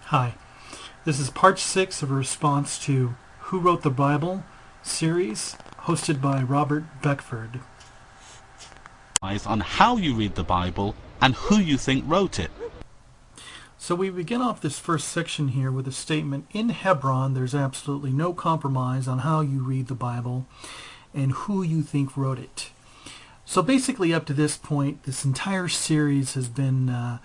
Hi, this is part 6 of a response to Who Wrote the Bible series hosted by Robert Beckford. On how you read the Bible and who you think wrote it. So we begin off this first section here with a statement: in Hebron there's absolutely no compromise on how you read the Bible and who you think wrote it. So basically up to this point, this entire series has been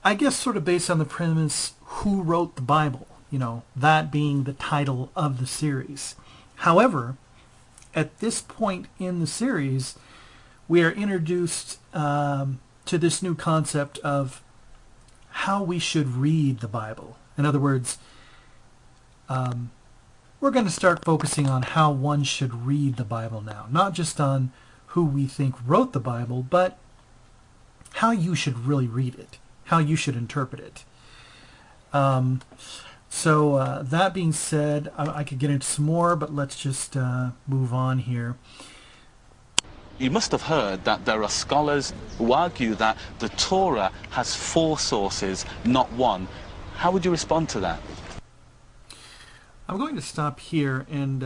I guess sort of based on the premise, who wrote the Bible? You know, that being the title of the series. However, at this point in the series, we are introduced to this new concept of how we should read the Bible. In other words, we're going to start focusing on how one should read the Bible now. Not just on who we think wrote the Bible, but how you should really read it, how you should interpret it. So that being said, I could get into some more, but let's just move on here. You must have heard that there are scholars who argue that the Torah has 4 sources, not one. How would you respond to that? I'm going to stop here and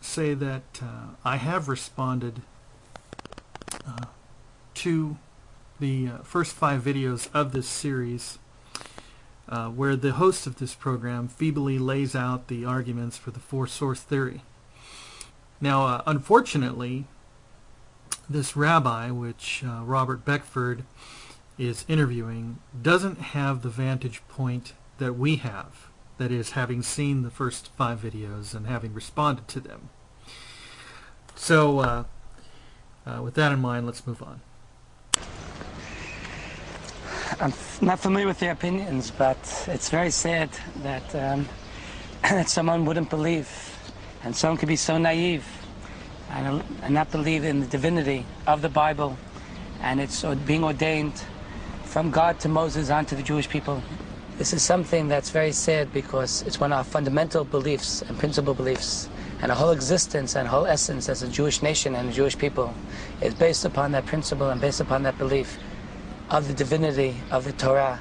say that I have responded to the first 5 videos of this series, where the host of this program feebly lays out the arguments for the 4-source theory. Now, unfortunately, this rabbi, which Robert Beckford is interviewing, doesn't have the vantage point that we have. That is, having seen the first 5 videos and having responded to them. So, with that in mind, let's move on. I'm not familiar with their opinions, but it's very sad that that someone wouldn't believe, and someone could be so naive and not believe in the divinity of the Bible, and it's being ordained from God to Moses onto the Jewish people. This is something that's very sad because it's one of our fundamental beliefs and principal beliefs, and our whole existence and whole essence as a Jewish nation and a Jewish people is based upon that principle and based upon that belief of the divinity of the Torah.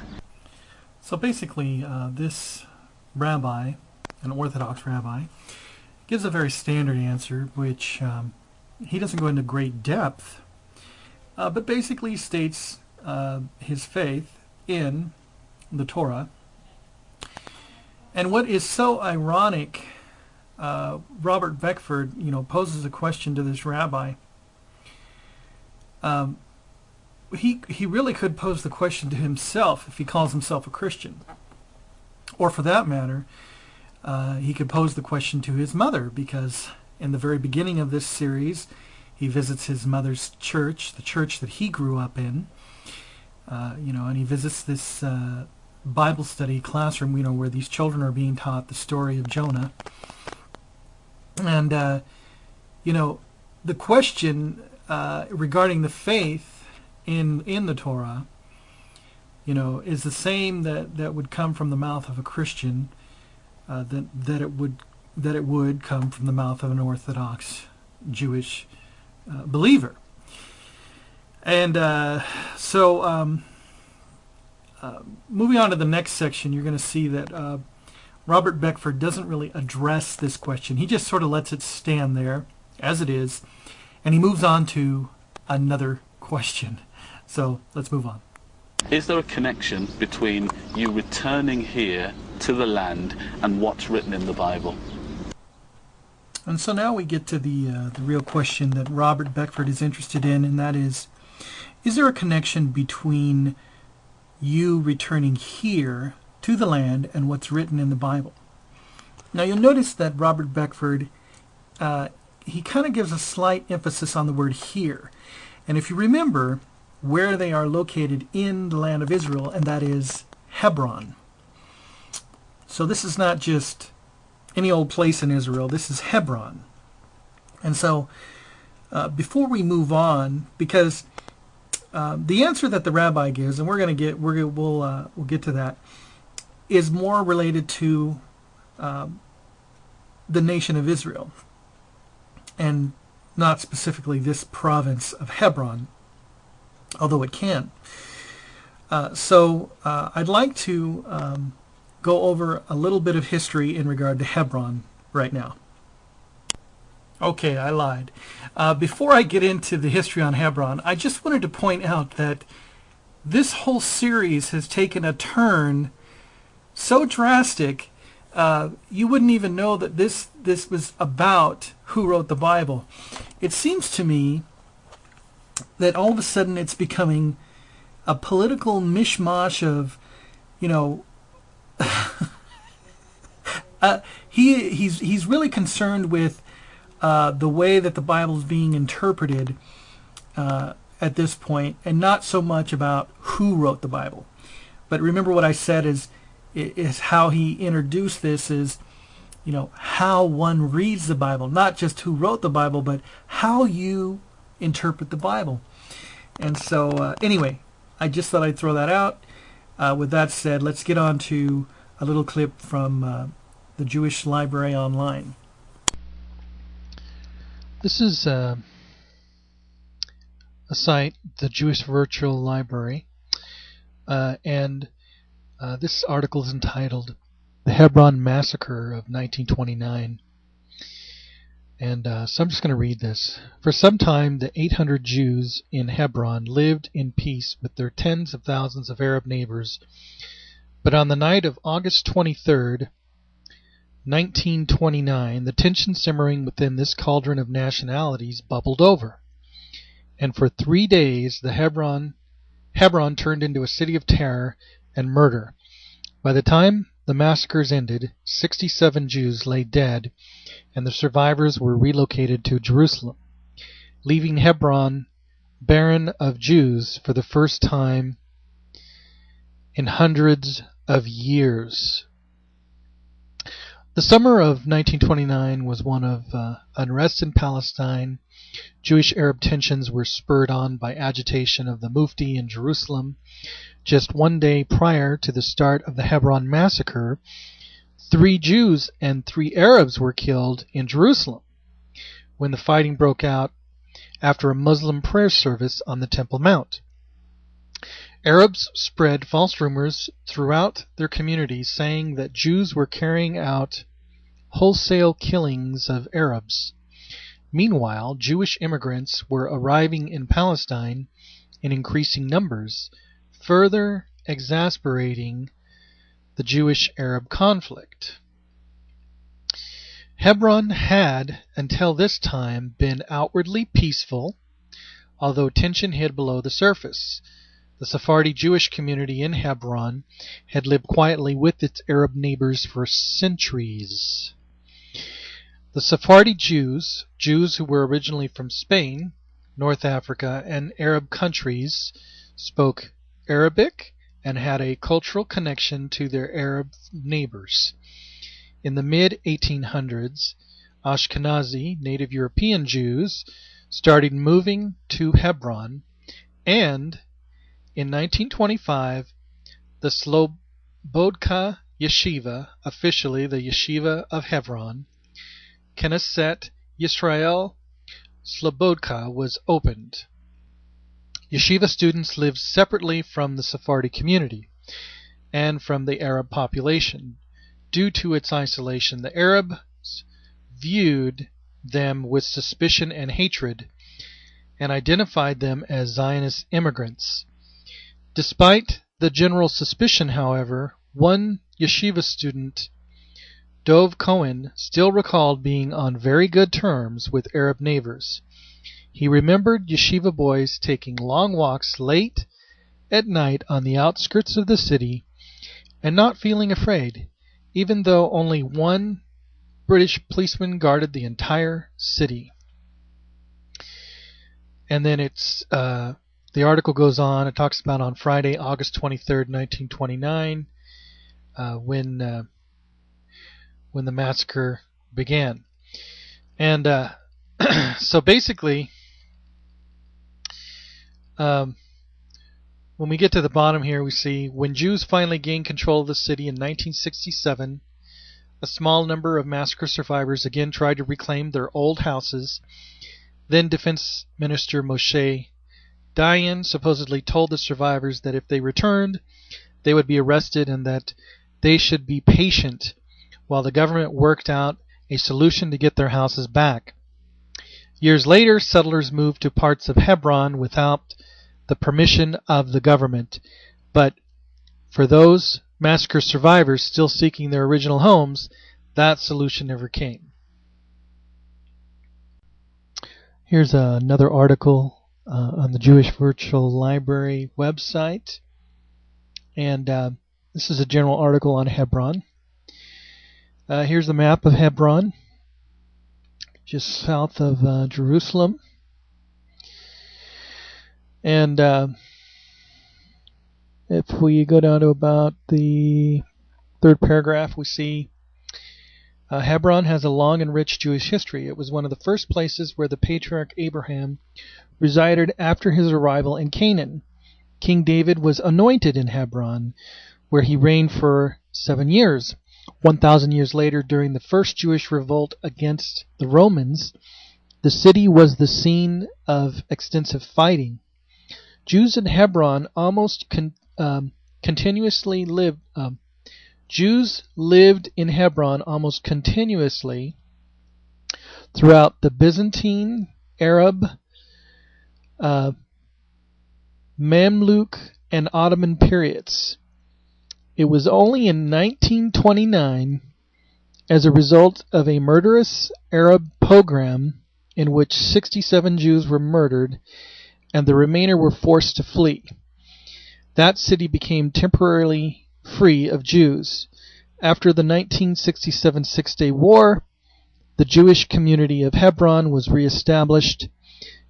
So basically, this rabbi, an Orthodox rabbi, gives a very standard answer, which he doesn't go into great depth, but basically states his faith in the Torah. And what is so ironic, Robert Beckford, poses a question to this rabbi. He really could pose the question to himself if he calls himself a Christian. Or for that matter, he could pose the question to his mother, because in the very beginning of this series, he visits his mother's church, the church that he grew up in, and he visits this Bible study classroom, where these children are being taught the story of Jonah. And, the question regarding the faith in the Torah, is the same that would come from the mouth of a Christian that it would come from the mouth of an Orthodox Jewish believer. And so moving on to the next section, you're going to see that Robert Beckford doesn't really address this question. He just sort of lets it stand there as it is, and he moves on to another question. So let's move on. Is there a connection between you returning here to the land and what's written in the Bible? And so now we get to the real question that Robert Beckford is interested in, and that is there a connection between you returning here to the land and what's written in the Bible? Now you'll notice that Robert Beckford, he kind of gives a slight emphasis on the word here. And if you remember where they are located in the land of Israel, and that is Hebron. So this is not just any old place in Israel, this is Hebron. And so before we move on, because the answer that the rabbi gives, and we'll get to that, is more related to the nation of Israel, and not specifically this province of Hebron, although it can. So I'd like to go over a little bit of history in regard to Hebron right now. Okay, I lied. Before I get into the history on Hebron, I just wanted to point out that this whole series has taken a turn so drastic, you wouldn't even know that this was about who wrote the Bible. It seems to me that all of a sudden it's becoming a political mishmash of, you know, he's really concerned with the way that the Bible is being interpreted at this point, and not so much about who wrote the Bible. But remember what I said is how he introduced this is, you know, how one reads the Bible, not just who wrote the Bible, but how you interpret the Bible. And so anyway, I just thought I'd throw that out. With that said, let's get on to a little clip from the Jewish Library Online. This is a site, the Jewish Virtual Library, and this article is entitled "The Hebron Massacre of 1929." And so I'm just going to read this. For some time, the 800 Jews in Hebron lived in peace with their tens of thousands of Arab neighbors. But on the night of August 23rd, 1929, the tension simmering within this cauldron of nationalities bubbled over. And for 3 days, the Hebron turned into a city of terror and murder. By the time the massacres ended, 67 Jews lay dead, and the survivors were relocated to Jerusalem, leaving Hebron barren of Jews for the first time in hundreds of years. The summer of 1929 was one of unrest in Palestine. Jewish-Arab tensions were spurred on by agitation of the Mufti in Jerusalem. Just 1 day prior to the start of the Hebron Massacre, 3 Jews and 3 Arabs were killed in Jerusalem when the fighting broke out after a Muslim prayer service on the Temple Mount. Arabs spread false rumors throughout their communities saying that Jews were carrying out wholesale killings of Arabs. Meanwhile, Jewish immigrants were arriving in Palestine in increasing numbers, further exasperating the Jewish-Arab conflict. Hebron had, until this time, been outwardly peaceful, although tension hid below the surface. The Sephardi Jewish community in Hebron had lived quietly with its Arab neighbors for centuries. The Sephardi Jews who were originally from Spain, North Africa, and Arab countries, spoke Arabic and had a cultural connection to their Arab neighbors. In the mid-1800s, Ashkenazi, native European Jews, started moving to Hebron, and in 1925, the Slobodka Yeshiva, officially the Yeshiva of Hebron, Knesset Yisrael Slobodka, was opened. Yeshiva students lived separately from the Sephardi community and from the Arab population. Due to its isolation, the Arabs viewed them with suspicion and hatred and identified them as Zionist immigrants. Despite the general suspicion, however, one yeshiva student, Dov Cohen, still recalled being on very good terms with Arab neighbors. He remembered yeshiva boys taking long walks late at night on the outskirts of the city and not feeling afraid, even though only one British policeman guarded the entire city. And then the article goes on. It talks about on Friday, August 23rd, 1929, when the massacre began. And so basically, when we get to the bottom here, we see when Jews finally gained control of the city in 1967, a small number of massacre survivors again tried to reclaim their old houses. Then Defense Minister Moshe Dayan supposedly told the survivors that if they returned, they would be arrested and that they should be patient while the government worked out a solution to get their houses back. Years later, settlers moved to parts of Hebron without the permission of the government. But for those massacre survivors still seeking their original homes, that solution never came. Here's another article on the Jewish Virtual Library website. And this is a general article on Hebron. Here's the map of Hebron, just south of Jerusalem. And if we go down to about the third paragraph, we see Hebron has a long and rich Jewish history. It was one of the first places where the patriarch Abraham resided after his arrival in Canaan. King David was anointed in Hebron, where he reigned for 7 years. 1,000 years later, during the first Jewish revolt against the Romans, the city was the scene of extensive fighting. Jews in Hebron continuously lived. Jews lived in Hebron almost continuously throughout the Byzantine, Arab, Mamluk, and Ottoman periods. It was only in 1929, as a result of a murderous Arab pogrom in which 67 Jews were murdered and the remainder were forced to flee, that city became temporarily free of Jews. After the 1967 Six-Day War, the Jewish community of Hebron was reestablished.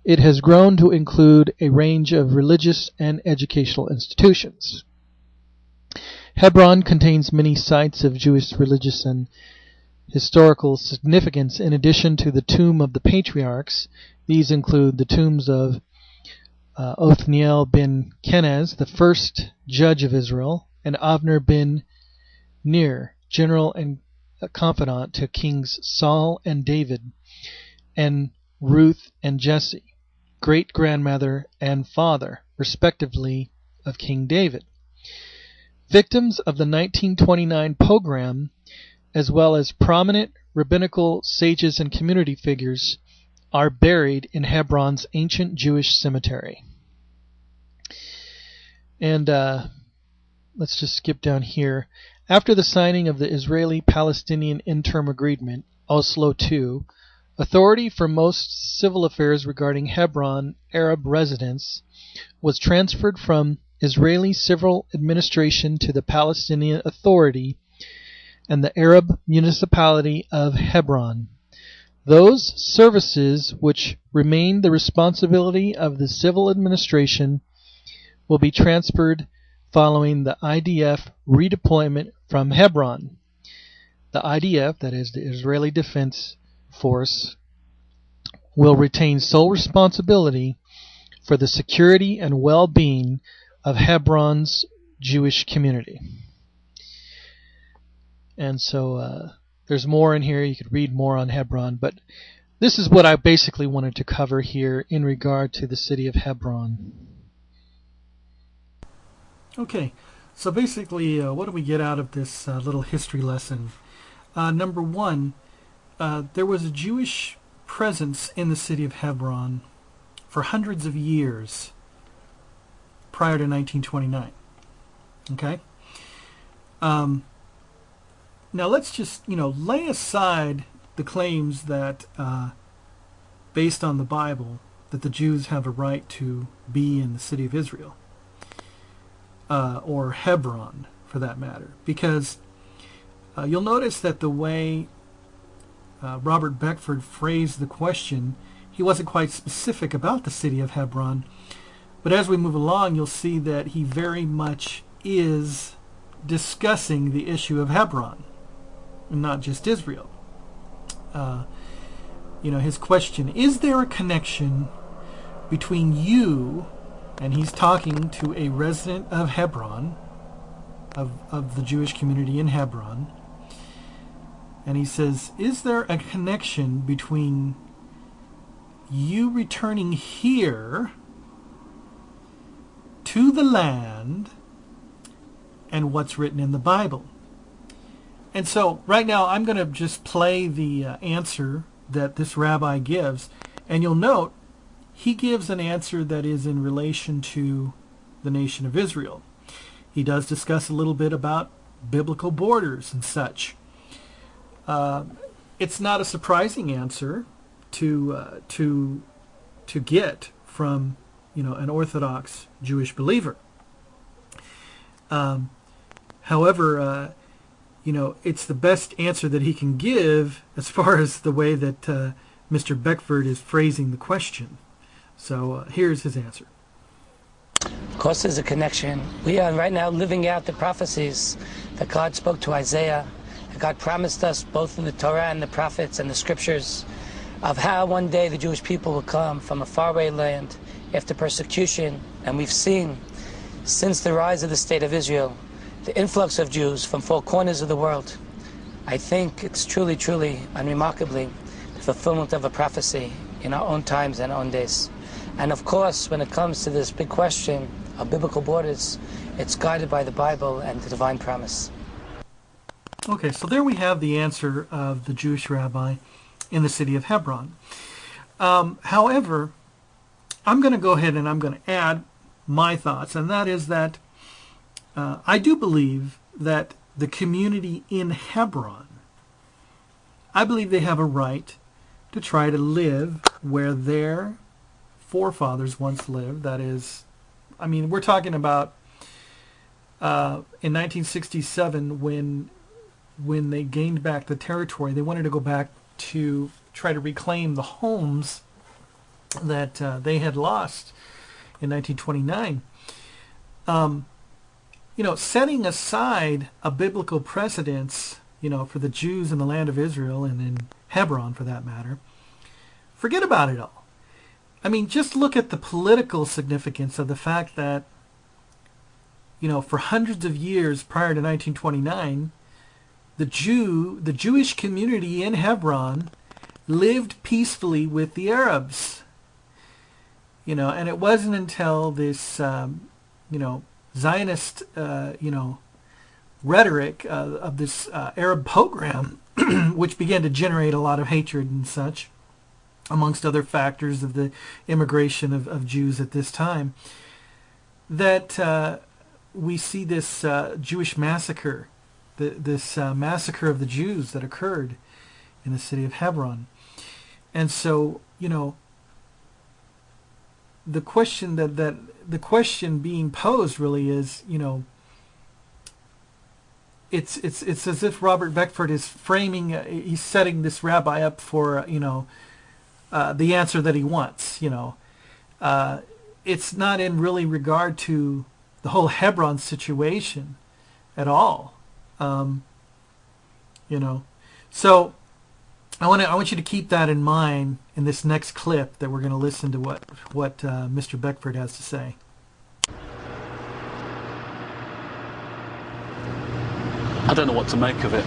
It has grown to include a range of religious and educational institutions. Hebron contains many sites of Jewish religious and historical significance in addition to the tomb of the patriarchs. These include the tombs of Othniel ben Kenaz, the first judge of Israel, and Avner ben Ner, general and confidant to kings Saul and David, and Ruth and Jesse, great-grandmother and father, respectively, of King David. Victims of the 1929 pogrom, as well as prominent rabbinical sages and community figures, are buried in Hebron's ancient Jewish cemetery. And let's just skip down here. After the signing of the Israeli-Palestinian Interim Agreement, Oslo II, authority for most civil affairs regarding Hebron Arab residents was transferred from Israeli civil administration to the Palestinian Authority and the Arab municipality of Hebron. Those services which remain the responsibility of the civil administration will be transferred following the IDF redeployment from Hebron. The IDF, that is the Israeli Defense Force, will retain sole responsibility for the security and well-being of Hebron's Jewish community. And so there's more in here. You could read more on Hebron, but this is what I basically wanted to cover here in regard to the city of Hebron. Okay, so basically, what do we get out of this little history lesson? Number one, there was a Jewish presence in the city of Hebron for hundreds of years prior to 1929. Okay? Now let's just, lay aside the claims that, based on the Bible, that the Jews have a right to be in the city of Israel. Or Hebron, for that matter. Because you'll notice that the way Robert Beckford phrased the question, he wasn't quite specific about the city of Hebron. But as we move along, you'll see that he very much is discussing the issue of Hebron, and not just Israel. His question, is there a connection between you, and he's talking to a resident of Hebron, of the Jewish community in Hebron, and he says, is there a connection between you returning here to the land and what's written in the Bible? And so right now I'm going to just play the answer that this rabbi gives. And you'll note he gives an answer that is in relation to the nation of Israel. He does discuss a little bit about biblical borders and such. It's not a surprising answer to get from an Orthodox Jewish believer. However, it's the best answer that he can give as far as the way that Mr. Beckford is phrasing the question. So here's his answer. Of course, there's a connection. We are right now living out the prophecies that God spoke to Isaiah, that God promised us both in the Torah and the prophets and the scriptures, of how one day the Jewish people will come from a faraway land after persecution. And we've seen, since the rise of the State of Israel, the influx of Jews from four corners of the world. I think it's truly, truly, unremarkably, the fulfillment of a prophecy in our own times and our own days. And of course, when it comes to this big question of biblical borders, it's guided by the Bible and the divine promise. Okay, so there we have the answer of the Jewish rabbi in the city of Hebron. However, I'm going to go ahead and I'm going to add my thoughts, and that is that I do believe that the community in Hebron, I believe they have a right to try to live where their forefathers once lived. That is, I mean, we're talking about in 1967 when they gained back the territory, they wanted to go back to try to reclaim the homes that they had lost in 1929. Setting aside a biblical precedence, for the Jews in the land of Israel and in Hebron for that matter, forget about it all. I mean, just look at the political significance of the fact that, for hundreds of years prior to 1929, the Jewish community in Hebron lived peacefully with the Arabs. And it wasn't until this, Zionist, rhetoric of this Arab pogrom, which began to generate a lot of hatred and such, amongst other factors of the immigration of Jews at this time, that we see this Jewish massacre, this massacre of the Jews that occurred in the city of Hebron. And so, the question the question being posed really is, it's as if Robert Beckford is framing, he's setting this rabbi up for, the answer that he wants. It's not in really regard to the whole Hebron situation at all. So I want you to keep that in mind in this next clip that we're going to listen to what Mr. Beckford has to say. I don't know what to make of it,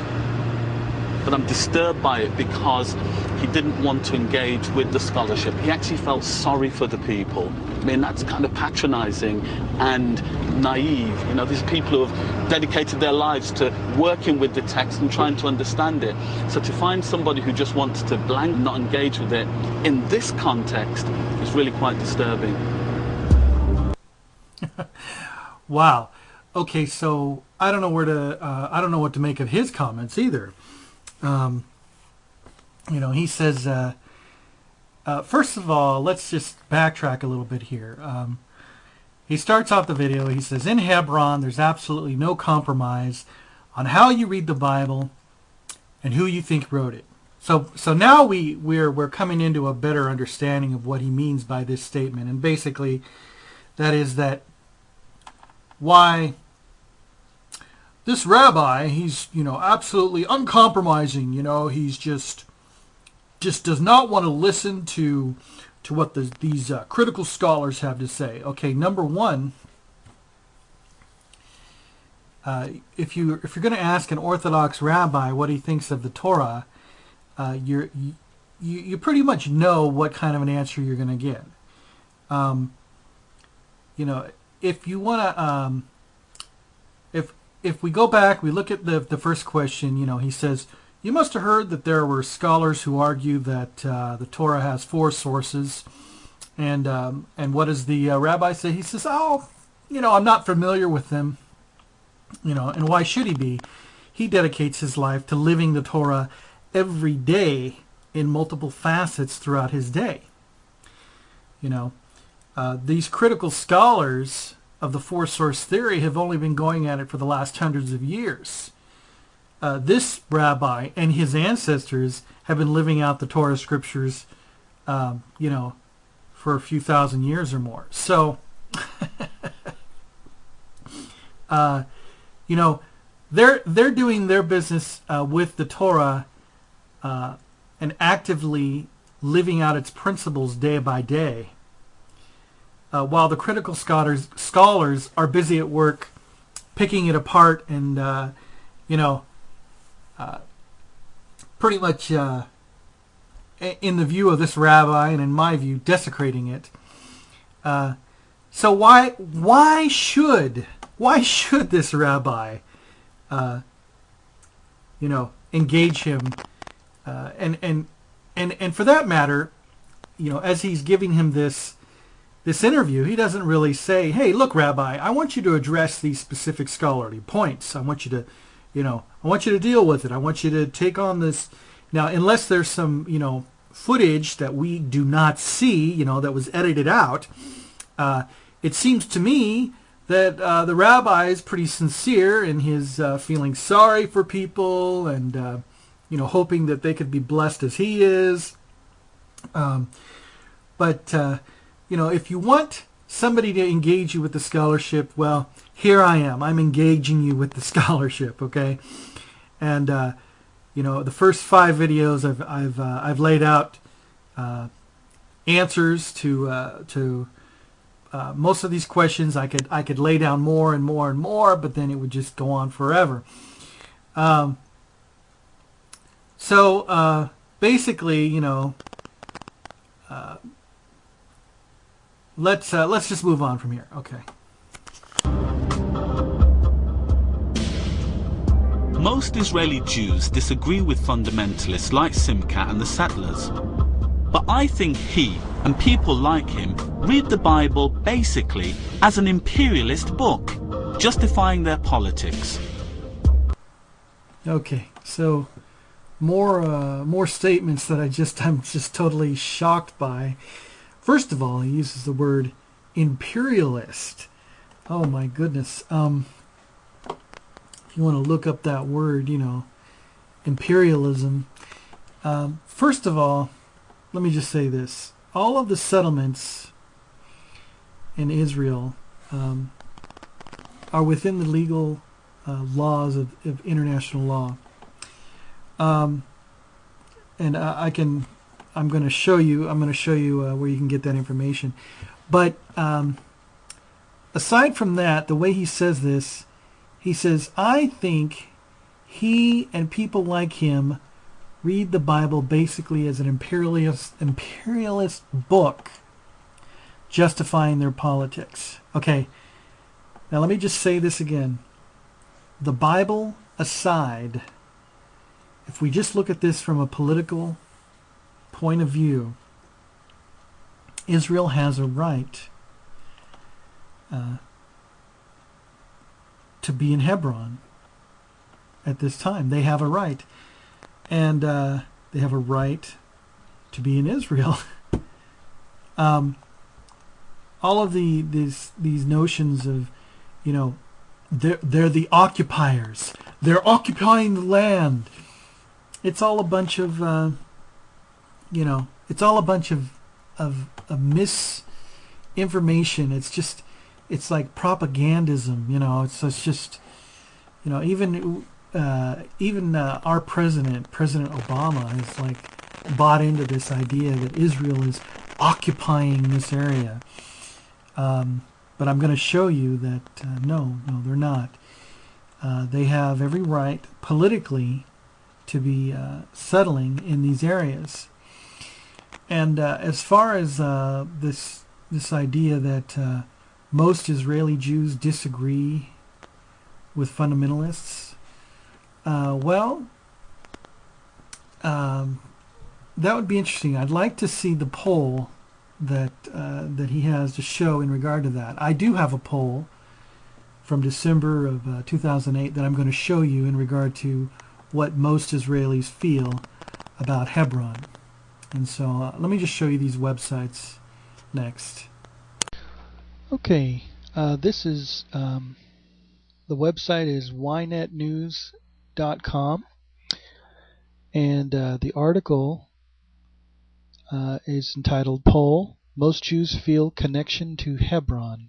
but I'm disturbed by it because he didn't want to engage with the scholarship. He actually felt sorry for the people. I mean, that's kind of patronizing and naive. These people who have dedicated their lives to working with the text and trying to understand it. So to find somebody who just wants to blank, not engage with it in this context is really quite disturbing. Wow. Okay, so I don't know what to make of his comments either. He says, first of all, let's just backtrack a little bit here. He starts off the video, he says, in Hebron, there's absolutely no compromise on how you read the Bible and who you think wrote it. So now we're coming into a better understanding of what he means by this statement. And basically, that is that why this rabbi, he's, absolutely uncompromising. He's just does not want to listen to what these critical scholars have to say. Okay, number one, if you're going to ask an Orthodox rabbi what he thinks of the Torah, you pretty much know what kind of an answer you're going to get. If you want to if we go back, we look at the first question, he says, you must have heard that there were scholars who argue that the Torah has 4 sources. And what does the rabbi say? He says, I'm not familiar with them. And why should he be? He dedicates his life to living the Torah every day in multiple facets throughout his day. These critical scholars of the 4-source theory have only been going at it for the last hundreds of years. This rabbi and his ancestors have been living out the Torah scriptures, for a few thousand years or more. So, they're doing their business with the Torah and actively living out its principles day by day, while the critical scholars are busy at work picking it apart and pretty much in the view of this rabbi and in my view desecrating it. So why should this rabbi engage him and for that matter, as he's giving him this interview, he doesn't really say, hey, look, Rabbi, I want you to address these specific scholarly points. I want you to deal with it. I want you to take on this. Now, unless there's some, footage that we do not see, that was edited out, it seems to me that the rabbi is pretty sincere in his feeling sorry for people and, hoping that they could be blessed as he is. But if you want somebody to engage you with the scholarship, well, here I am. I'm engaging you with the scholarship, okay? And the first 5 videos I've laid out answers to most of these questions. I could lay down more and more and more, but then it would just go on forever. So basically, let's just move on from here. Okay. Most Israeli Jews disagree with fundamentalists like Simcat and the settlers. But I think he and people like him read the Bible basically as an imperialist book, justifying their politics. Okay, so more statements that I'm just totally shocked by. First of all, he uses the word imperialist. Oh my goodness. If you want to look up that word, imperialism. First of all, let me just say this. All of the settlements in Israel are within the legal laws of international law. And I'm going to show you where you can get that information. But aside from that, the way he says this, he says, I think he and people like him read the Bible basically as an imperialist book justifying their politics. Okay, now let me just say this again. The Bible aside, if we just look at this from a political point of view, Israel has a right to be in Hebron at this time. They have a right. And they have a right to be in Israel. All of these notions of, they're the occupiers. They're occupying the land. It's all a bunch of, it's all a bunch of misinformation. It's like propagandism. It's just, even our President Obama, has bought into this idea that Israel is occupying this area. But I'm going to show you that no, they're not. They have every right politically to be settling in these areas. And as far as this idea that most Israeli Jews disagree with fundamentalists? Well, that would be interesting. I'd like to see the poll that he has to show in regard to that. I do have a poll from December of 2008 that I'm going to show you in regard to what most Israelis feel about Hebron. And so let me just show you these websites next. Okay, this is the website is ynetnews.com, and the article is entitled "Poll: Most Jews Feel Connection to Hebron,"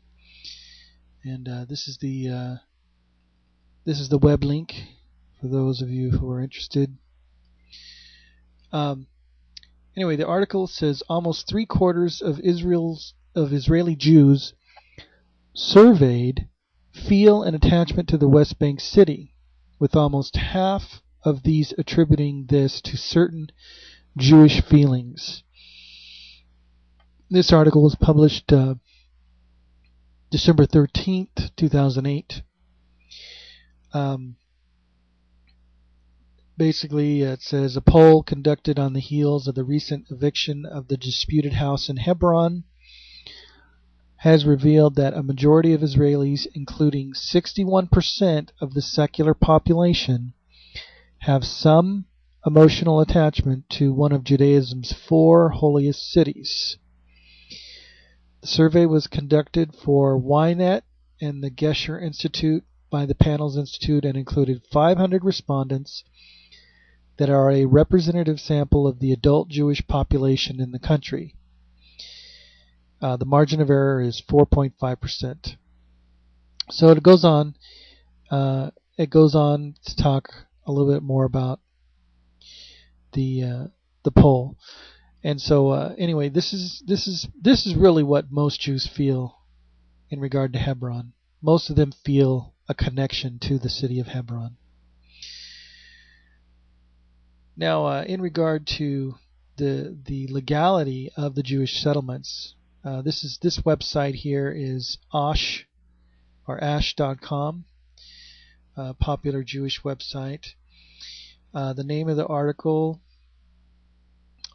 and this is the web link for those of you who are interested. Anyway, the article says almost 3/4 of Israeli Jews surveyed feel an attachment to the West Bank city, with almost half of these attributing this to certain Jewish feelings. This article was published December 13th, 2008. Basically, it says a poll conducted on the heels of the recent eviction of the disputed house in Hebron has revealed that a majority of Israelis, including 61% of the secular population, have some emotional attachment to one of Judaism's 4 holiest cities. The survey was conducted for Ynet and the Gesher Institute by the Panels Institute and included 500 respondents that are a representative sample of the adult Jewish population in the country. The margin of error is 4.5%. So it goes on. It goes on to talk a little bit more about the poll. And so anyway, this is really what most Jews feel in regard to Hebron. Most of them feel a connection to the city of Hebron. Now, in regard to the legality of the Jewish settlements, this website here is Ash or Ash.com, a popular Jewish website. The name of the article: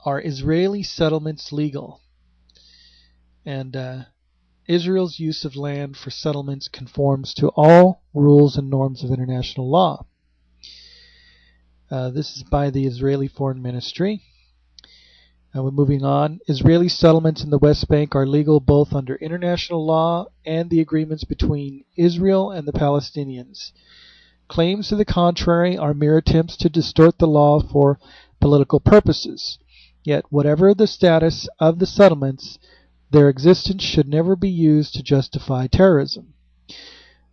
Are Israeli Settlements Legal? And Israel's use of land for settlements conforms to all rules and norms of international law. This is by the Israeli Foreign Ministry. We're moving on. Israeli settlements in the West Bank are legal both under international law and the agreements between Israel and the Palestinians. Claims to the contrary are mere attempts to distort the law for political purposes. Yet, whatever the status of the settlements, their existence should never be used to justify terrorism.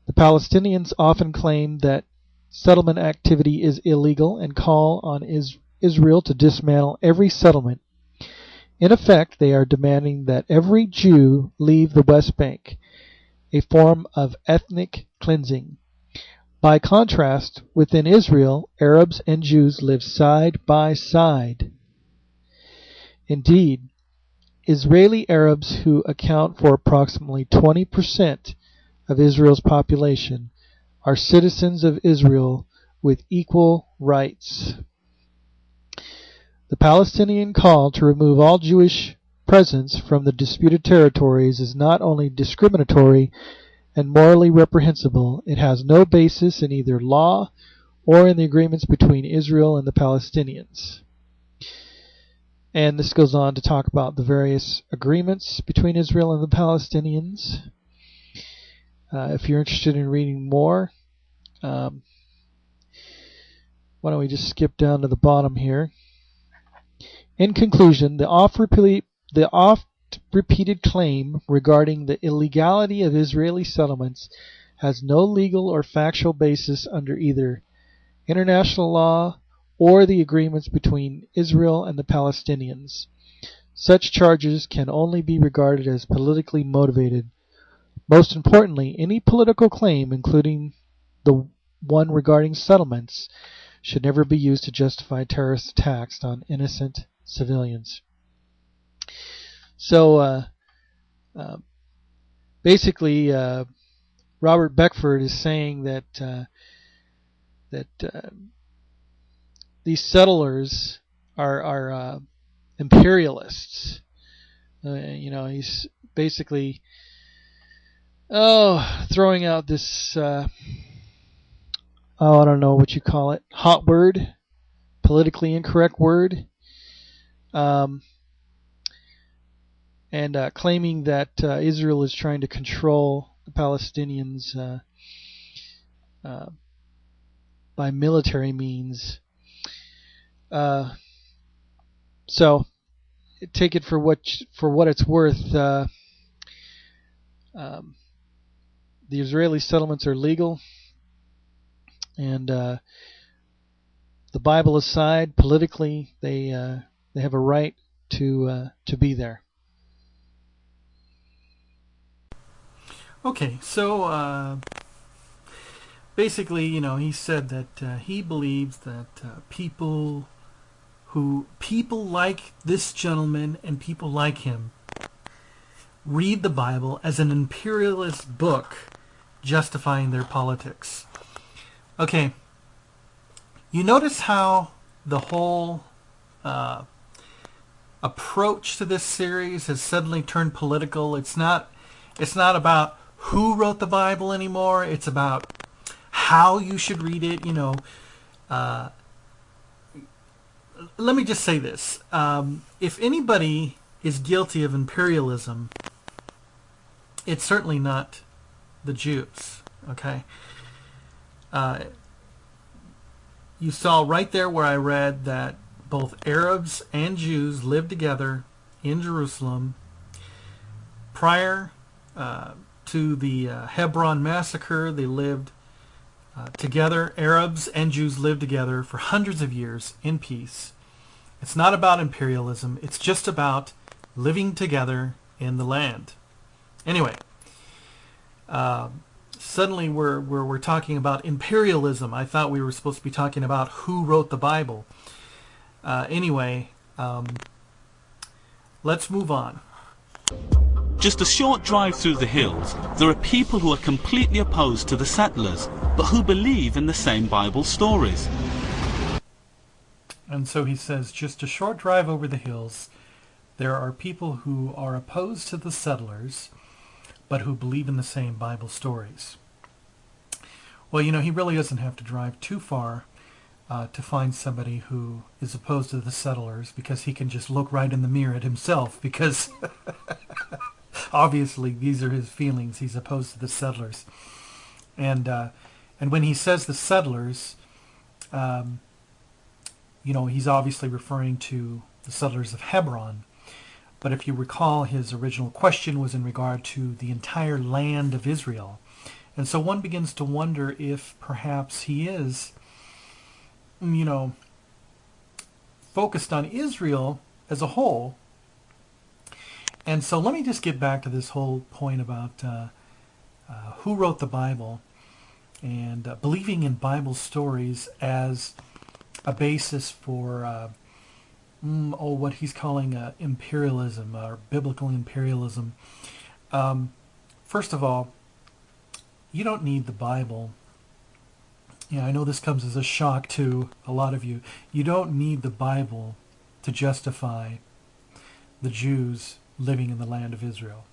The Palestinians often claim that settlement activity is illegal and call on Israel to dismantle every settlement. In effect, they are demanding that every Jew leave the West Bank, a form of ethnic cleansing. By contrast, within Israel, Arabs and Jews live side by side. Indeed, Israeli Arabs, who account for approximately 20% of Israel's population, are citizens of Israel with equal rights. The Palestinian call to remove all Jewish presence from the disputed territories is not only discriminatory and morally reprehensible, it has no basis in either law or in the agreements between Israel and the Palestinians. And this goes on to talk about the various agreements between Israel and the Palestinians. If you're interested in reading more, why don't we just skip down to the bottom here. In conclusion, the oft-repeated claim regarding the illegality of Israeli settlements has no legal or factual basis under either international law or the agreements between Israel and the Palestinians. Such charges can only be regarded as politically motivated. Most importantly, any political claim, including the one regarding settlements, should never be used to justify terrorist attacks on innocent civilians. So basically, Robert Beckford is saying that these settlers are imperialists. He's basically throwing out this I don't know what you call it, hot word, politically incorrect word, and claiming that Israel is trying to control the Palestinians by military means. So take it for what it's worth. The Israeli settlements are legal, and the Bible aside, politically they have a right to be there. Okay, so basically, he said that he believes that people like this gentleman and people like him read the Bible as an imperialist book justifying their politics. Okay, you notice how the whole approach to this series has suddenly turned political. It's not about who wrote the Bible anymore. It's about how you should read it. Let me just say this. If anybody is guilty of imperialism, it's certainly not the Jews. Okay? You saw right there where I read that both Arabs and Jews lived together in Jerusalem prior to the Hebron Massacre. They lived together. Arabs and Jews lived together for hundreds of years in peace. It's not about imperialism. It's just about living together in the land. Anyway, suddenly we're talking about imperialism. I thought we were supposed to be talking about who wrote the Bible. Anyway, let's move on. Just a short drive through the hills, there are people who are completely opposed to the settlers, but who believe in the same Bible stories. And so he says, just a short drive over the hills, there are people who are opposed to the settlers, but who believe in the same Bible stories. Well, he really doesn't have to drive too far to find somebody who is opposed to the settlers, because he can just look right in the mirror at himself, because obviously these are his feelings. He's opposed to the settlers. And when he says the settlers, he's obviously referring to the settlers of Hebron. But if you recall, his original question was in regard to the entire land of Israel. And so one begins to wonder if perhaps he is, focused on Israel as a whole. And so let me just get back to this whole point about who wrote the Bible and believing in Bible stories as a basis for what he's calling imperialism or biblical imperialism. First of all, you don't need the Bible. I know this comes as a shock to a lot of you. You don't need the Bible to justify the Jews living in the land of Israel.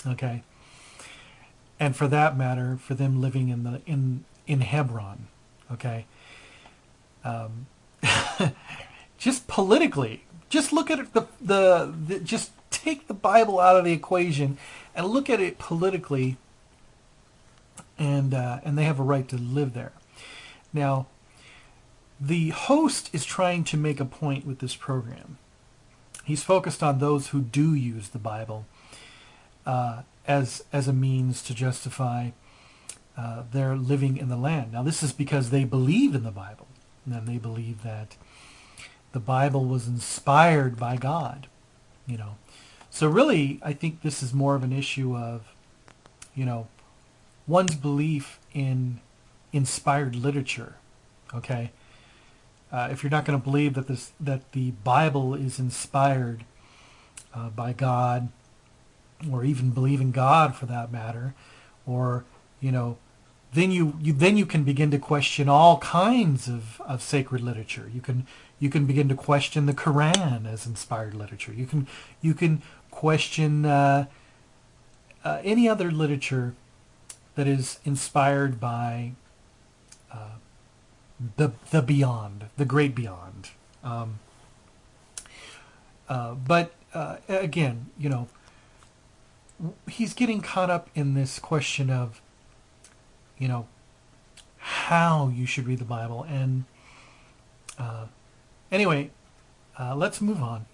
Okay? And for that matter, for them living in Hebron. Okay? Just politically, just look at it, just take the Bible out of the equation and look at it politically, and they have a right to live there. Now, the host is trying to make a point with this program. He's focused on those who do use the Bible as a means to justify their living in the land. Now, this is because they believe in the Bible, and they believe that the Bible was inspired by God, So really, I think this is more of an issue of, one's belief in inspired literature. Okay, if you're not going to believe that the Bible is inspired by God, or even believe in God for that matter, or you know, then you can begin to question all kinds of sacred literature. You can begin to question the Quran as inspired literature. You can question any other literature that is inspired by the beyond, the great beyond. But again, you know, he's getting caught up in this question of, you know, how you should read the Bible. And anyway, let's move on.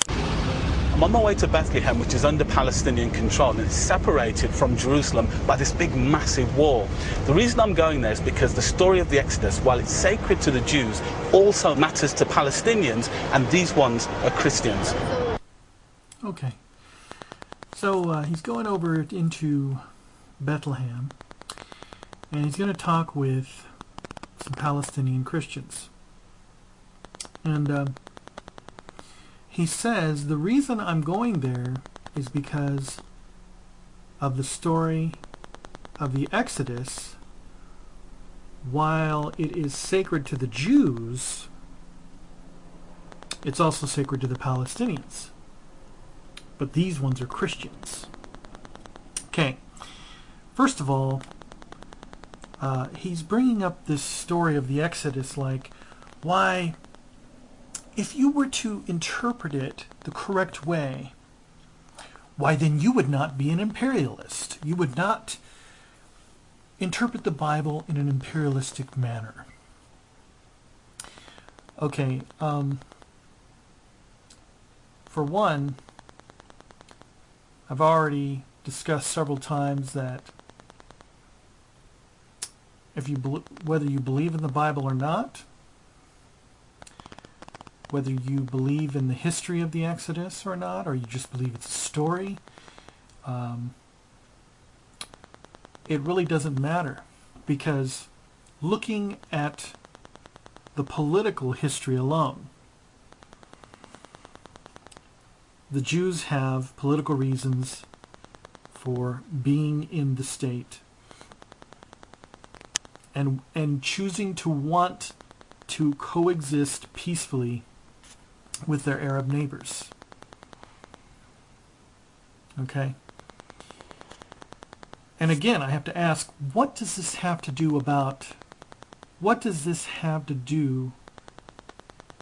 I'm on my way to Bethlehem, which is under Palestinian control, and it's separated from Jerusalem by this big, massive wall. The reason I'm going there is because the story of the Exodus, while it's sacred to the Jews, also matters to Palestinians, and these ones are Christians. Okay. So he's going over into Bethlehem, and he's going to talk with some Palestinian Christians. And he says, the reason I'm going there is because of the story of the Exodus. While it is sacred to the Jews, it's also sacred to the Palestinians. But these ones are Christians. Okay. First of all, he's bringing up this story of the Exodus like, why, if you were to interpret it the correct way, why then you would not be an imperialist. You would not interpret the Bible in an imperialistic manner. Okay, for one, I've already discussed several times that if you whether you believe in the Bible or not, whether you believe in the history of the Exodus or not, or you just believe it's a story, it really doesn't matter, because looking at the political history alone, the Jews have political reasons for being in the state and choosing to want to coexist peacefully with their Arab neighbors. Okay? And again, I have to ask, what does this have to do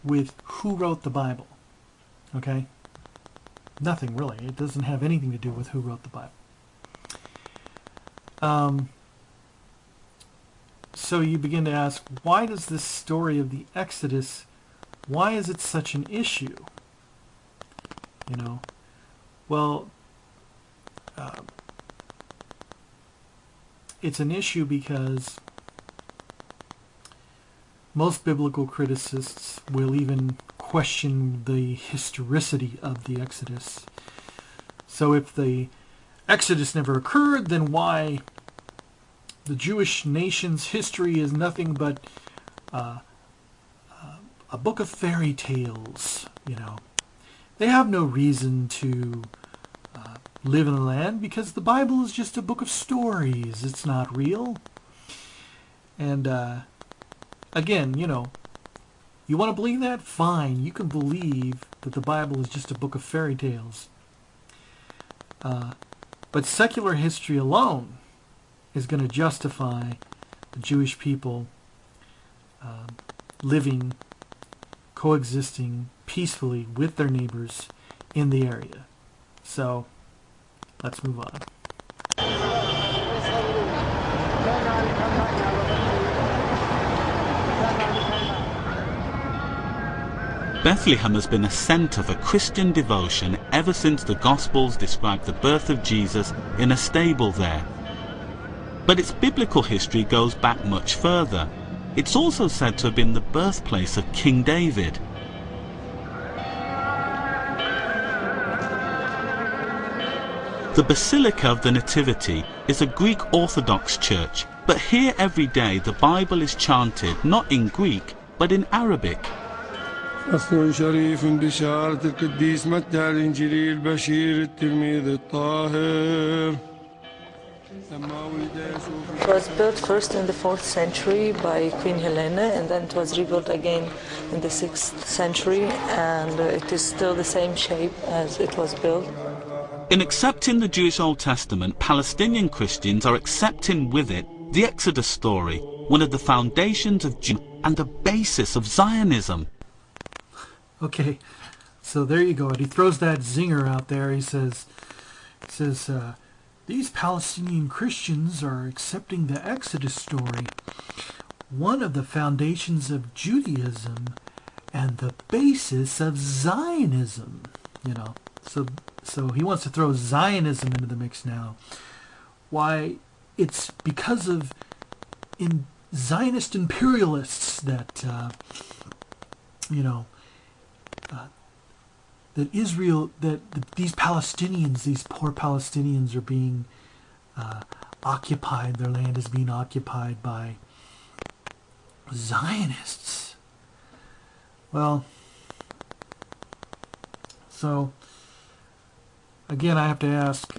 with who wrote the Bible? Okay? Nothing really. It doesn't have anything to do with who wrote the Bible. So you begin to ask, why does this story of the Exodus, why is it such an issue? You know, well, it's an issue because most biblical criticists will even question the historicity of the Exodus. So if the Exodus never occurred, then why the Jewish nation's history is nothing but a book of fairy tales, you know. They have no reason to live in the land because the Bible is just a book of stories. It's not real. And again, you know, you want to believe that? Fine. You can believe that the Bible is just a book of fairy tales. But secular history alone is going to justify the Jewish people living, coexisting peacefully with their neighbors in the area. So, let's move on. Bethlehem has been a centre for Christian devotion ever since the Gospels describe the birth of Jesus in a stable there. But its biblical history goes back much further. It's also said to have been the birthplace of King David. The Basilica of the Nativity is a Greek Orthodox church, but here every day the Bible is chanted not in Greek but in Arabic. فصل شريف بشارة القديس متى الإنجيلي البشير التلميذ الطاهر. لما ولد يسوع It was built first in the 4th century by Queen Helena, and then it was rebuilt again in the 6th century, and it is still the same shape as it was built. In accepting the Jewish Old Testament, Palestinian Christians are accepting with it the Exodus story, one of the foundations of Judaism and the basis of Zionism. Okay, so there you go. And he throws that zinger out there. He says, these Palestinian Christians are accepting the Exodus story, one of the foundations of Judaism and the basis of Zionism. You know, so he wants to throw Zionism into the mix now. Why, it's because of Zionist imperialists that, that Israel, that these Palestinians, these poor Palestinians are being occupied, their land is being occupied by Zionists. Well, so, again, I have to ask,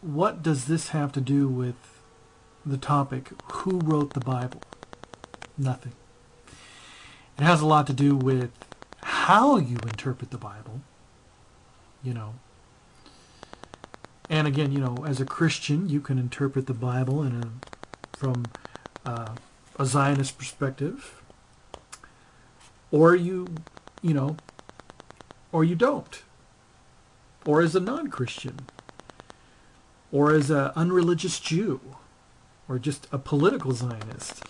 what does this have to do with the topic, who wrote the Bible? Nothing. It has a lot to do with how you interpret the Bible, And again, as a Christian, you can interpret the Bible from a Zionist perspective, or you don't, or as a non-Christian, or as an unreligious Jew, or just a political Zionist.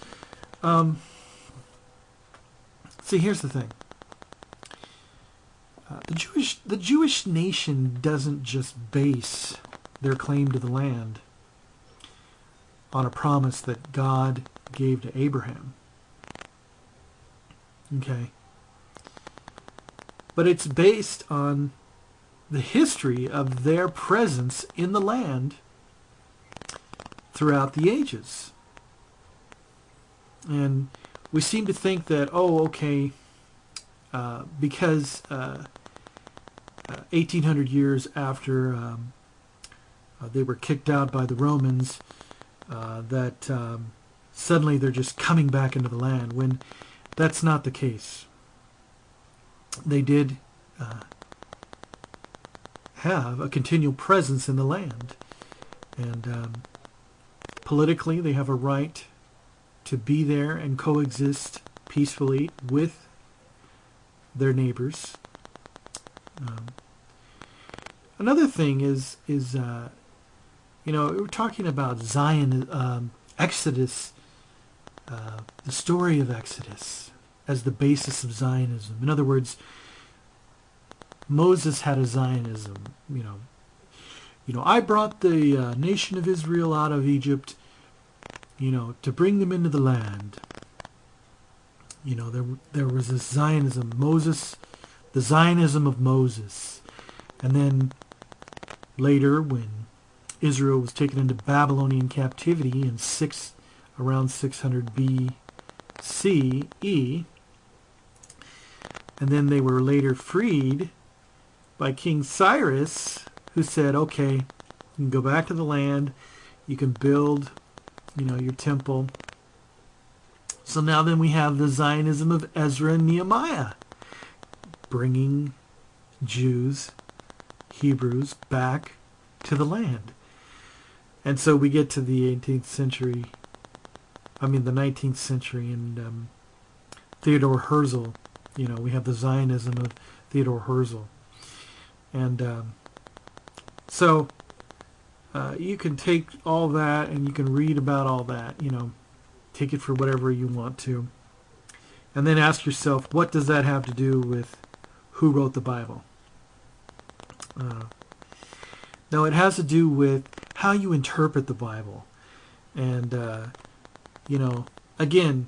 See, here's the thing. The Jewish nation doesn't just base their claim to the land on a promise that God gave to Abraham. Okay. But it's based on the history of their presence in the land throughout the ages. And we seem to think that, because 1800 years after they were kicked out by the Romans, that suddenly they're just coming back into the land, when that's not the case. They did have a continual presence in the land, and politically they have a right to be there and coexist peacefully with their neighbors. Another thing is we're talking about Zion, Exodus, the story of Exodus as the basis of Zionism. In other words, Moses had a Zionism. I brought the nation of Israel out of Egypt, to bring them into the land. There was this Zionism, Moses, the Zionism of Moses. And then later, when Israel was taken into Babylonian captivity in around 600 BCE, and then they were later freed by King Cyrus, who said, okay, you can go back to the land, you can build, your temple. So now then we have the Zionism of Ezra and Nehemiah, bringing Jews, Hebrews, back to the land. And so we get to the 19th century, the 19th century, and Theodore Herzl, we have the Zionism of Theodore Herzl. And so you can take all that and you can read about all that, take it for whatever you want to. And then ask yourself, what does that have to do with who wrote the Bible? No, it has to do with how you interpret the Bible. And, again,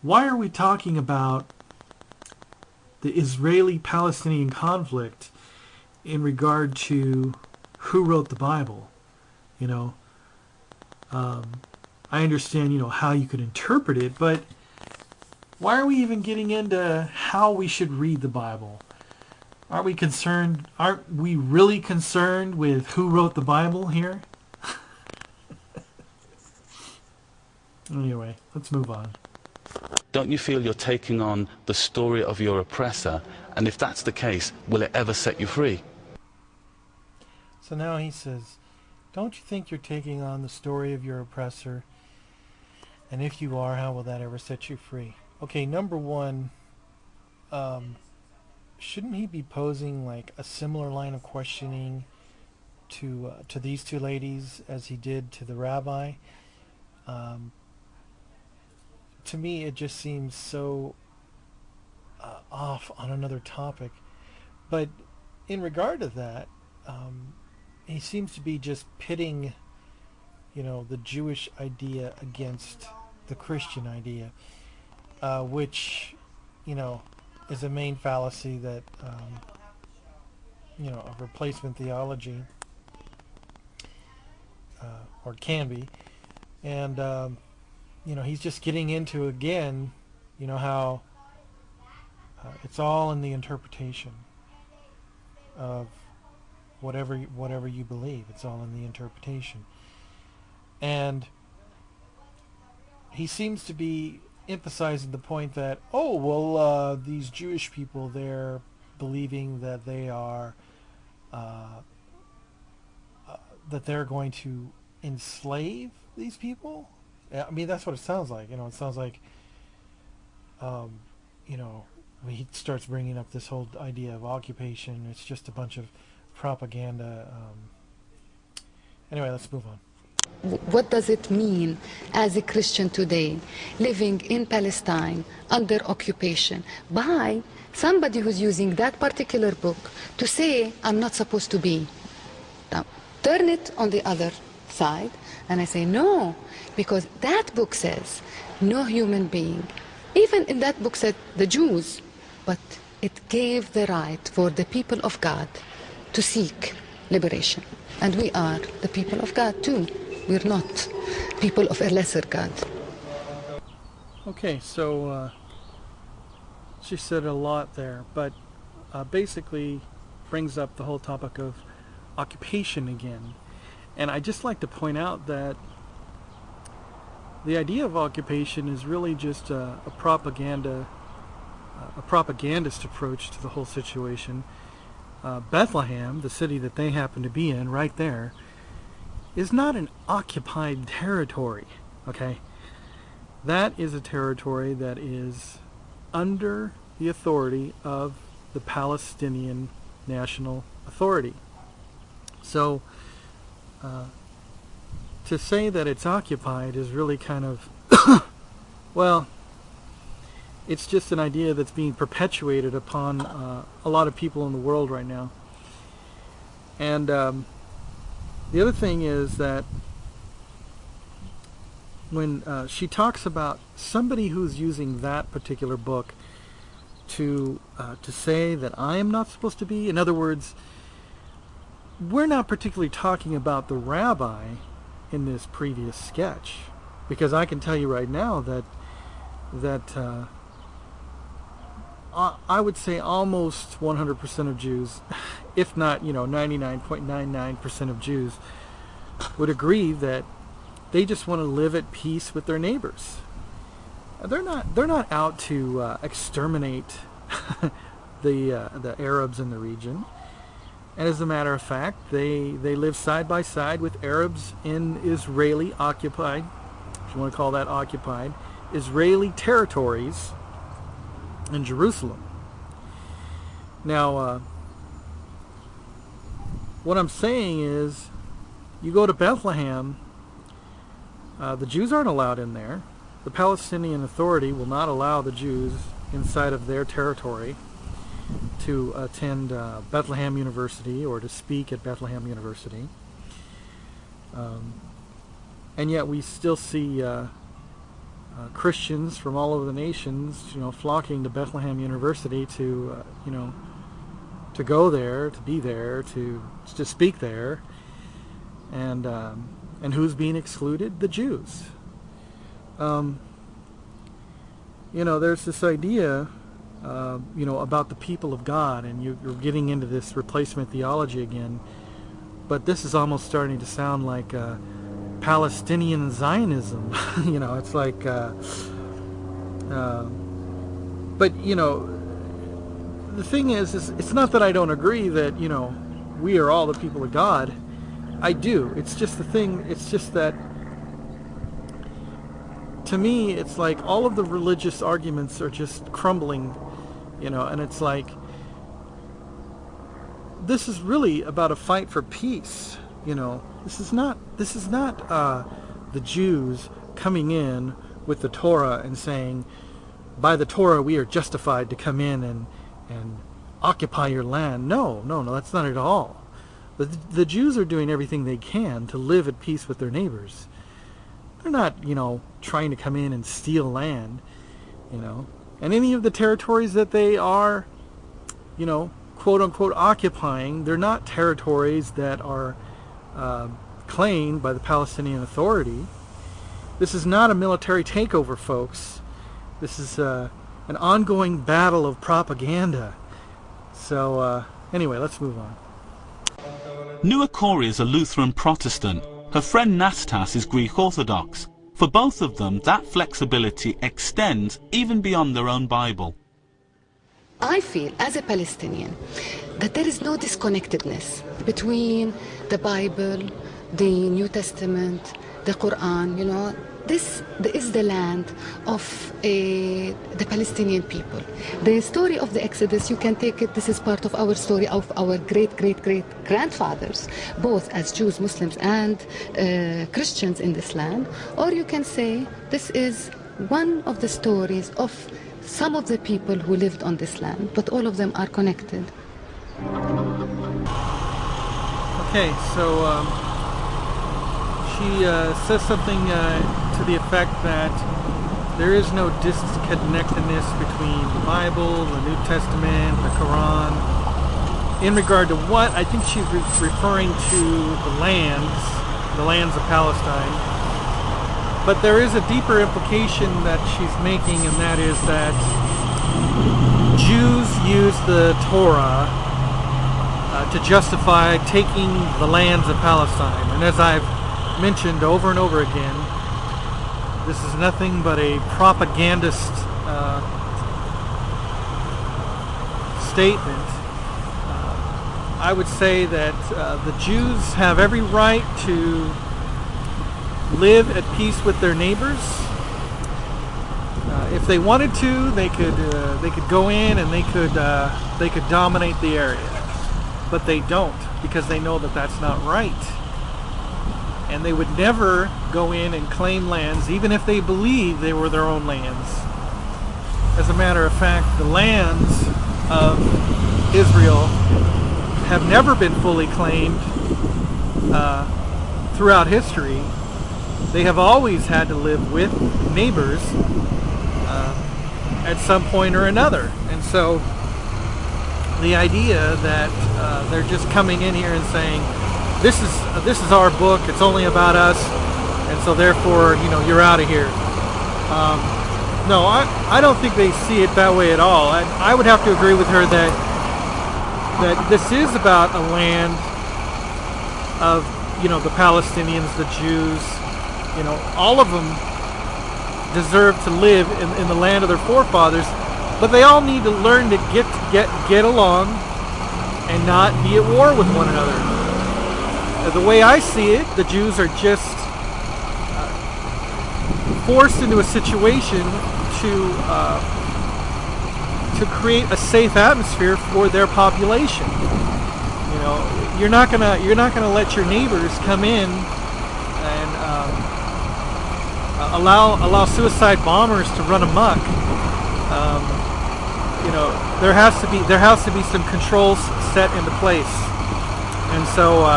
why are we talking about the Israeli-Palestinian conflict in regard to who wrote the Bible? I understand, how you could interpret it, but why are we even getting into how we should read the Bible? Aren't we really concerned with who wrote the Bible here? Anyway, let's move on. Don't you feel you're taking on the story of your oppressor? And if that's the case, will it ever set you free? So now he says, don't you think you're taking on the story of your oppressor? And if you are, how will that ever set you free? Okay, number one, shouldn't he be posing like a similar line of questioning to these two ladies as he did to the rabbi? To me, it just seems so off on another topic. But in regard to that, he seems to be just pitting, the Jewish idea against the Christian idea, which, is a main fallacy that, of replacement theology, or can be. And, he's just getting into, again, how it's all in the interpretation of whatever you believe. It's all in the interpretation. And he seems to be emphasizing the point that, these Jewish people, they're believing that they are, that they're going to enslave these people. I mean, that's what it sounds like. It sounds like, he starts bringing up this whole idea of occupation. It's just a bunch of propaganda. Anyway, let's move on. What does it mean as a Christian today, living in Palestine under occupation, by somebody who's using that particular book to say, I'm not supposed to be? Now, turn it on the other side, and I say, no, because that book says no human being, even in that book said the Jews, but it gave the right for the people of God to seek liberation. And we are the people of God too. We're not people of a lesser God. Okay, so she said a lot there, but basically brings up the whole topic of occupation again. And I just like to point out that the idea of occupation is really just a propagandist approach to the whole situation. Bethlehem, the city that they happen to be in right there, is not an occupied territory, okay? That is a territory that is under the authority of the Palestinian National Authority. So, to say that it's occupied is really kind of, well, it's just an idea that's being perpetuated upon a lot of people in the world right now. And the other thing is that when she talks about somebody who's using that particular book to say that I am not supposed to be, in other words, we're not particularly talking about the rabbi in this previous sketch, because I can tell you right now that I would say almost 100% of Jews, if not 99.99% of Jews, would agree that they just want to live at peace with their neighbors. They're not out to exterminate the Arabs in the region. And as a matter of fact, they live side by side with Arabs in Israeli occupied, if you want to call that occupied, Israeli territories in Jerusalem. Now, what I'm saying is, you go to Bethlehem, the Jews aren't allowed in there. The Palestinian Authority will not allow the Jews inside of their territory to attend Bethlehem University or to speak at Bethlehem University. And yet we still see Christians from all over the nations, flocking to Bethlehem University to, to go there, to be there, to speak there. And who's being excluded? The Jews. There's this idea, about the people of God, and you're getting into this replacement theology again. But this is almost starting to sound like Palestinian Zionism. You know, it's like, but, you know, the thing is it's not that I don't agree that, you know, we are all the people of God. I do. It's just the thing, it's just that, to me, it's like all of the religious arguments are just crumbling, you know, and it's like, this is really about a fight for peace, you know. This is not the Jews coming in with the Torah and saying, by the Torah we are justified to come in and occupy your land. No, that's not at all. The Jews are doing everything they can to live at peace with their neighbors. They're not, you know, trying to come in and steal land, you know. And any of the territories that they are, you know, quote-unquote occupying, they're not territories that are claimed by the Palestinian Authority. This is not a military takeover, folks. This is an ongoing battle of propaganda. So, anyway, let's move on. Nua Corey is a Lutheran Protestant. Her friend Nastas is Greek Orthodox. For both of them, that flexibility extends even beyond their own Bible. I feel, as a Palestinian, that there is no disconnectedness between the Bible, the New Testament, the Quran, you know. This is the land of the Palestinian people. The story of the Exodus, you can take it, this is part of our story of our great-great-great-grandfathers, both as Jews, Muslims, and Christians in this land. Or you can say this is one of the stories of some of the people who lived on this land, but all of them are connected. Okay, so she says something to the effect that there is no disconnectedness between the Bible, the New Testament, the Quran. In regard to what? I think she's referring to the lands of Palestine. But there is a deeper implication that she's making, and that is that Jews use the Torah to justify taking the lands of Palestine. And as I've mentioned over and over again, this is nothing but a propagandist statement. I would say that the Jews have every right to live at peace with their neighbors. If they wanted to, they could go in and they could dominate the area, but they don't, because they know that that's not right. And they would never go in and claim lands, even if they believed they were their own lands. As a matter of fact, the lands of Israel have never been fully claimed throughout history. They have always had to live with neighbors at some point or another. And so the idea that they're just coming in here and saying, this is our book, it's only about us, and so therefore, you know, you're out of here. No, I don't think they see it that way at all. I would have to agree with her that this is about a land of, you know, the Palestinians, the Jews, you know, all of them deserve to live in the land of their forefathers, but they all need to learn to get along and not be at war with one another. The way I see it, the Jews are just forced into a situation to create a safe atmosphere for their population. You know, you're not gonna let your neighbors come in and allow suicide bombers to run amok. You know, there has to be some controls set into place, and so.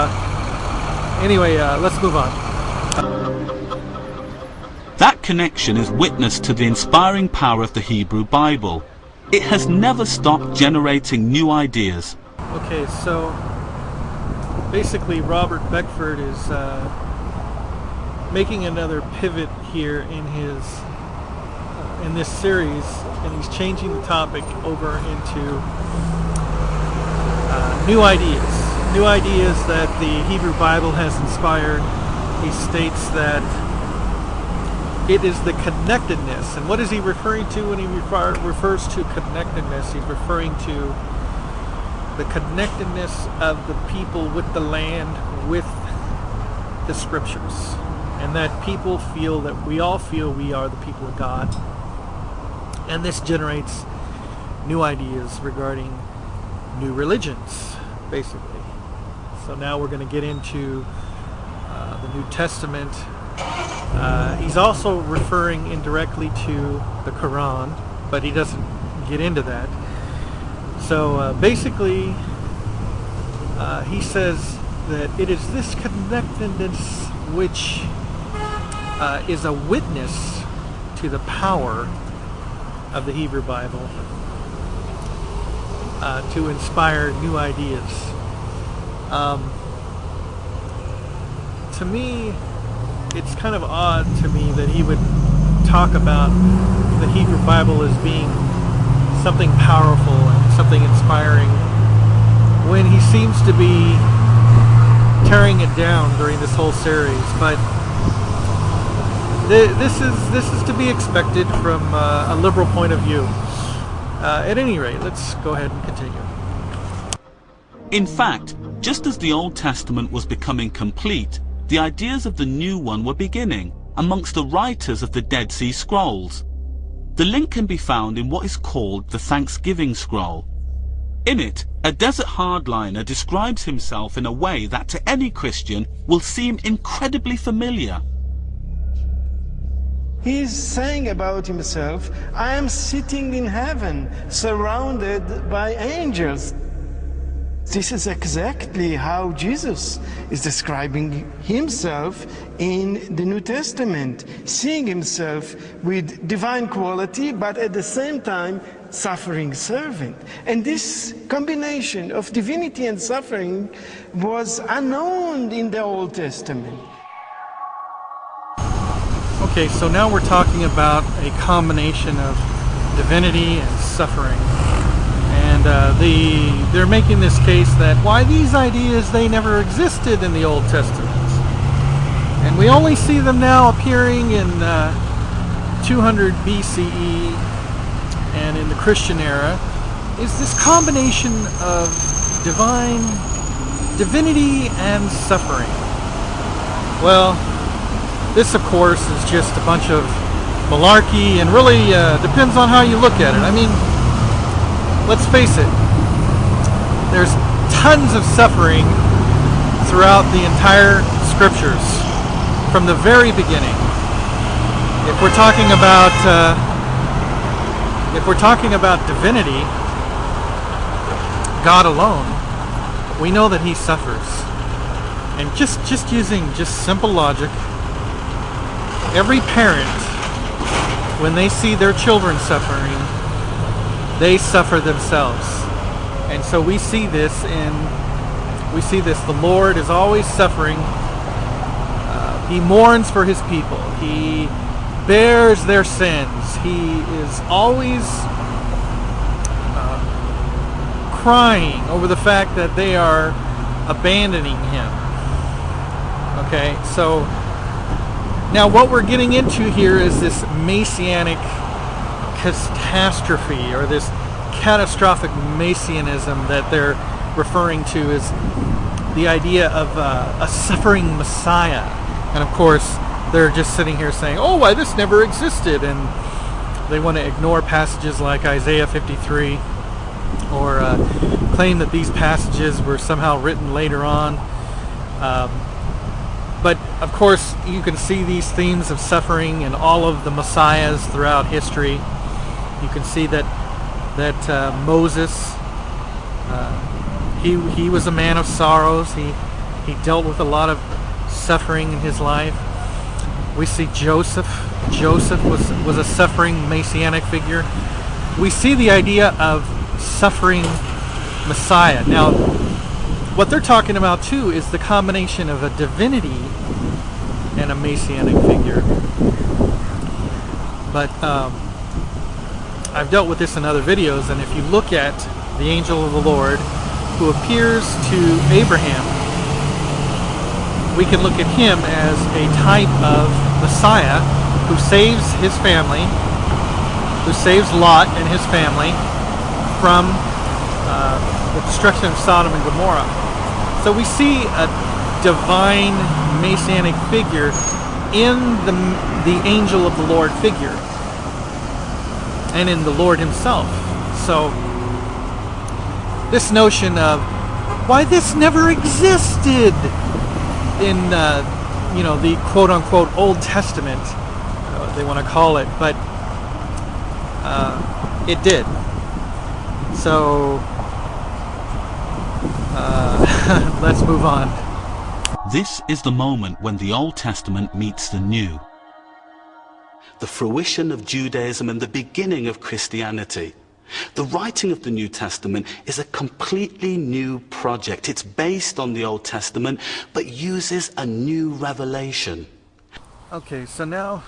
Anyway, let's move on. That connection is witness to the inspiring power of the Hebrew Bible. It has never stopped generating new ideas. Okay, so basically Robert Beckford is making another pivot here in this series, and he's changing the topic over into new ideas that the Hebrew Bible has inspired. he states that it is the connectedness. And what is he referring to when he refers to connectedness? He's referring to the connectedness of the people with the land, with the scriptures. And that people feel, that we all feel we are the people of God. And this generates new ideas regarding new religions, basically. So now we're going to get into the New Testament. He's also referring indirectly to the Quran, but he doesn't get into that. So basically, he says that it is this connectedness which is a witness to the power of the Hebrew Bible to inspire new ideas. To me, it's kind of odd to me that he would talk about the Hebrew Bible as being something powerful and something inspiring when he seems to be tearing it down during this whole series. But this is to be expected from a liberal point of view. At any rate, let's go ahead and continue. In fact, just as the Old Testament was becoming complete, the ideas of the new one were beginning amongst the writers of the Dead Sea Scrolls. The link can be found in what is called the Thanksgiving Scroll. In it, a desert hardliner describes himself in a way that to any Christian will seem incredibly familiar. He's saying about himself, I am sitting in heaven, surrounded by angels. This is exactly how Jesus is describing himself in the New Testament, seeing himself with divine quality, but at the same time, suffering servant. And this combination of divinity and suffering was unknown in the Old Testament. Okay, so now we're talking about a combination of divinity and suffering. And they're making this case that why these ideas, they never existed in the Old Testament. And we only see them now appearing in 200 BCE and in the Christian era, is this combination of divinity and suffering. Well, this of course is just a bunch of malarkey, and really depends on how you look at it. I mean, let's face it, there's tons of suffering throughout the entire scriptures from the very beginning. If we're talking about divinity, God alone, we know that he suffers. And just using simple logic, every parent, when they see their children suffering, they suffer themselves. And so we see this, the Lord is always suffering. He mourns for his people. He bears their sins. He is always crying over the fact that they are abandoning him. Okay, so now what we're getting into here is this messianic catastrophe, or this catastrophic messianism that they're referring to, is the idea of a suffering Messiah. And of course, they're just sitting here saying, oh, why this never existed, and they want to ignore passages like Isaiah 53, or claim that these passages were somehow written later on. But of course, you can see these themes of suffering in all of the messiahs throughout history. You can see that Moses, he was a man of sorrows. He dealt with a lot of suffering in his life. We see Joseph. Joseph was a suffering messianic figure. We see the idea of suffering Messiah. Now, what they're talking about too is the combination of a divinity and a messianic figure. But I've dealt with this in other videos, and if you look at the angel of the Lord who appears to Abraham we can look at him as a type of Messiah who saves his family, who saves Lot and his family from the destruction of Sodom and Gomorrah. So we see a divine messianic figure in the angel of the Lord figure and in the Lord himself. So this notion of why this never existed in the quote-unquote Old Testament, they want to call it, but it did. So let's move on. This is the moment when the Old Testament meets the New. The fruition of Judaism and the beginning of Christianity. The writing of the New Testament is a completely new project. It's based on the Old Testament, but uses a new revelation. Okay, so now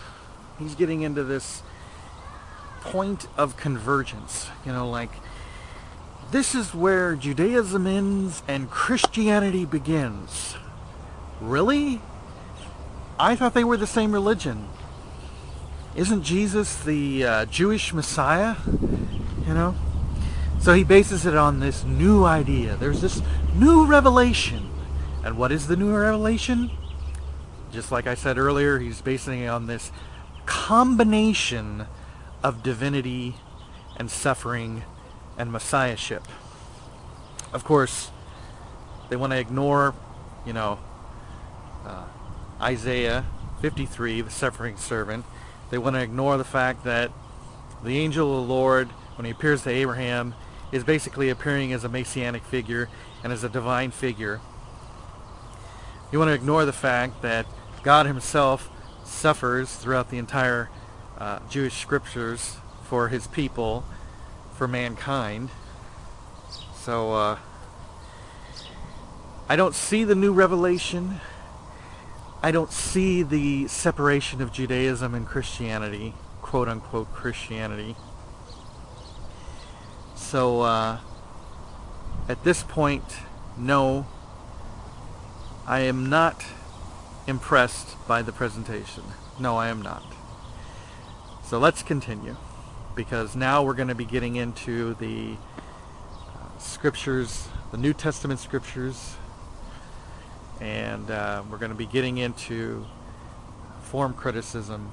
he's getting into this point of convergence. Like, this is where Judaism ends and Christianity begins. Really? I thought they were the same religion. Isn't Jesus the Jewish Messiah? So he bases it on this new idea. There's this new revelation. And what is the new revelation? Just like I said earlier, he's basing it on this combination of divinity and suffering and messiahship. Of course, they want to ignore, Isaiah 53, the suffering servant. They want to ignore the fact that the angel of the Lord, when he appears to Abraham, is basically appearing as a messianic figure and as a divine figure. You want to ignore the fact that God himself suffers throughout the entire Jewish scriptures for his people, for mankind. So I don't see the new revelation. I don't see the separation of Judaism and Christianity, quote-unquote Christianity. So at this point, no, I am not impressed by the presentation. No, I am not. So let's continue, because now we're going to be getting into the scriptures, the New Testament scriptures, and we're going to be getting into form criticism.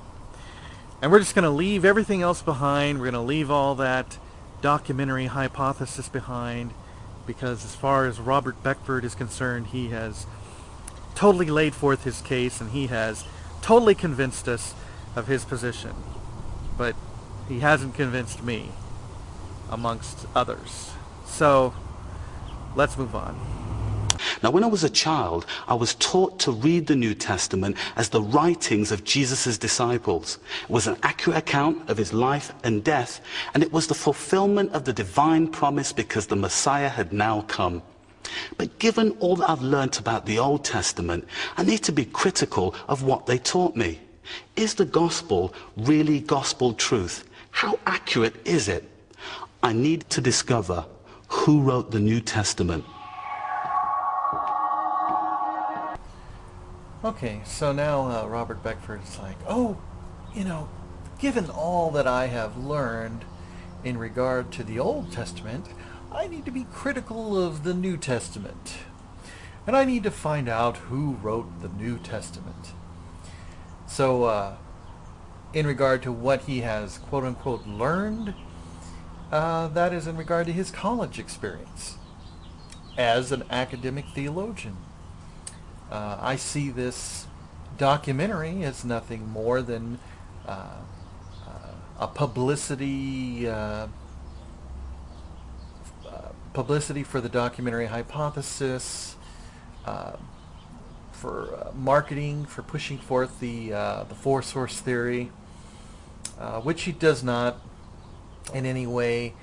And we're just going to leave everything else behind. We're going to leave all that documentary hypothesis behind, because as far as Robert Beckford is concerned, he has totally laid forth his case, and he has totally convinced us of his position. But he hasn't convinced me, amongst others. So let's move on. Now, when I was a child, I was taught to read the New Testament as the writings of Jesus' disciples. It was an accurate account of his life and death, and it was the fulfillment of the divine promise because the Messiah had now come. But given all that I've learnt about the Old Testament, I need to be critical of what they taught me. Is the gospel really gospel truth? How accurate is it? I need to discover who wrote the New Testament. Okay, so now Robert Beckford is like, given all that I have learned in regard to the Old Testament, I need to be critical of the New Testament. And I need to find out who wrote the New Testament. So, in regard to what he has quote-unquote learned, that is in regard to his college experience as an academic theologian. I see this documentary as nothing more than a publicity for the documentary hypothesis, for marketing, for pushing forth the four-source theory, which he does not in any way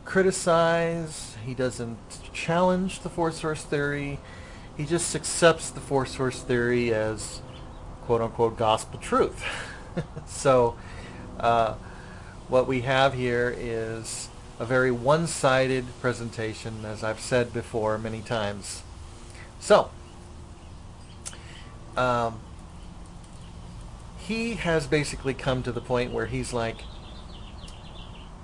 criticize. He doesn't challenge the four-source theory. He just accepts the four-source theory as quote-unquote gospel truth. So what we have here is a very one-sided presentation, as I've said before many times. So he has basically come to the point where he's like,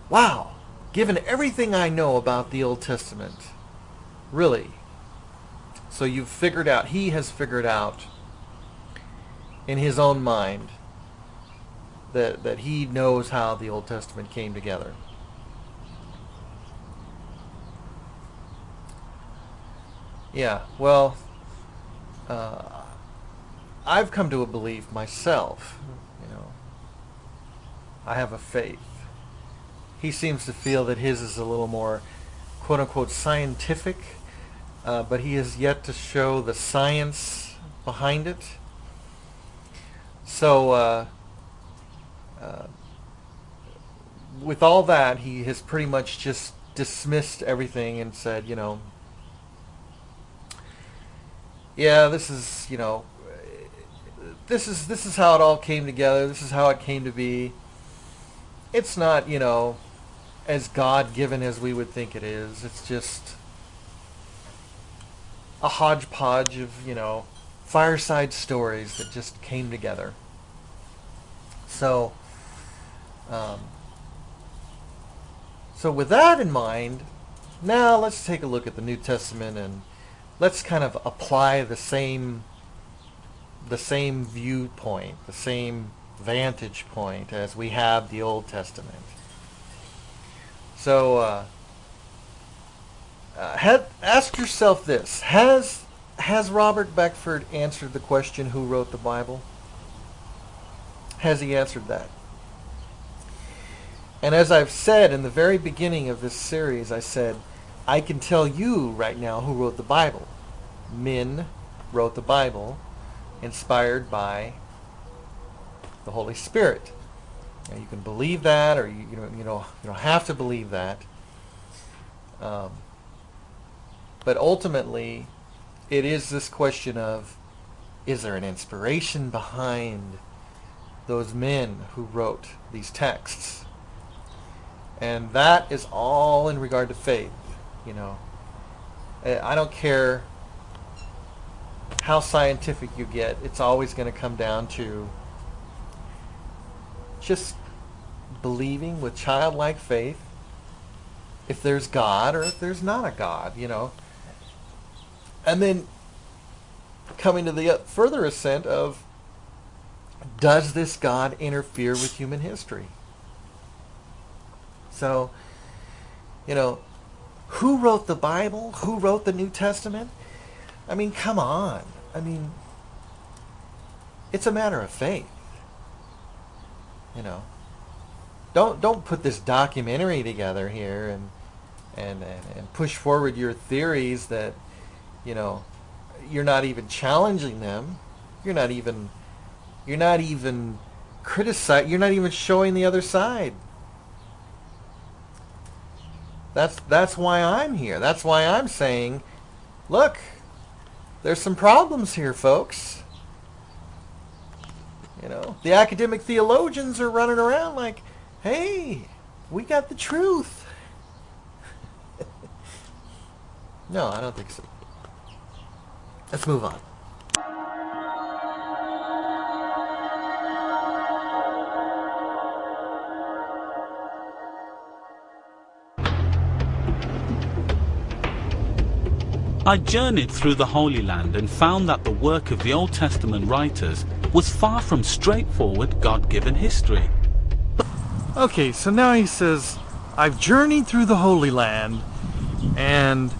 wow, given everything I know about the Old Testament, really. So you've figured out, he has figured out in his own mind that he knows how the Old Testament came together. Yeah, well, I've come to a belief myself, you know. I have a faith. He seems to feel that his is a little more, quote-unquote, scientific, but he has yet to show the science behind it. So, with all that, he has pretty much just dismissed everything and said, you know, yeah, this is, you know, this is how it all came together. This is how it came to be. It's not, you know, as God-given as we would think it is. It's just a hodgepodge of, you know, fireside stories that just came together. So, so with that in mind, now let's take a look at the New Testament and let's kind of apply the same viewpoint, the same vantage point as we have the Old Testament. So ask yourself this: Has Robert Beckford answered the question, who wrote the Bible? Has he answered that? And as I've said in the very beginning of this series, I said, I can tell you right now who wrote the Bible. Men wrote the Bible, inspired by the Holy Spirit. Now, you can believe that, or you don't have to believe that. But ultimately, it is this question of, is there an inspiration behind those men who wrote these texts? And that is all in regard to faith. You know, I don't care how scientific you get, it's always going to come down to just believing with childlike faith if there's God or if there's not a God, you know. And then coming to the further ascent of, does this God interfere with human history? So, you know, who wrote the Bible? Who wrote the New Testament? I mean, come on. I mean, it's a matter of faith. You know, don't put this documentary together here and push forward your theories that, you know, you're not even challenging them. You're not even criticizing. You're not even showing the other side. That's why I'm here. That's why I'm saying, look, there's some problems here, folks. You know, the academic theologians are running around like, hey, we got the truth. No, I don't think so. Let's move on. I journeyed through the Holy Land and found that the work of the Old Testament writers was far from straightforward God-given history. Okay, so now he says, I've journeyed through the Holy Land and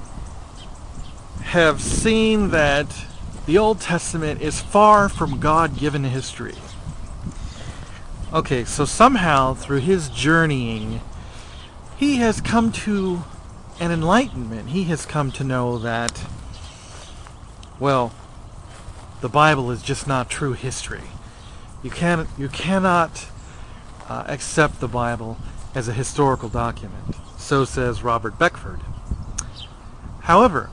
have seen that the Old Testament is far from God-given history. Okay, so somehow through his journeying, he has come to an enlightenment. He has come to know that, well, the Bible is just not true history. You cannot accept the Bible as a historical document. So says Robert Beckford. However,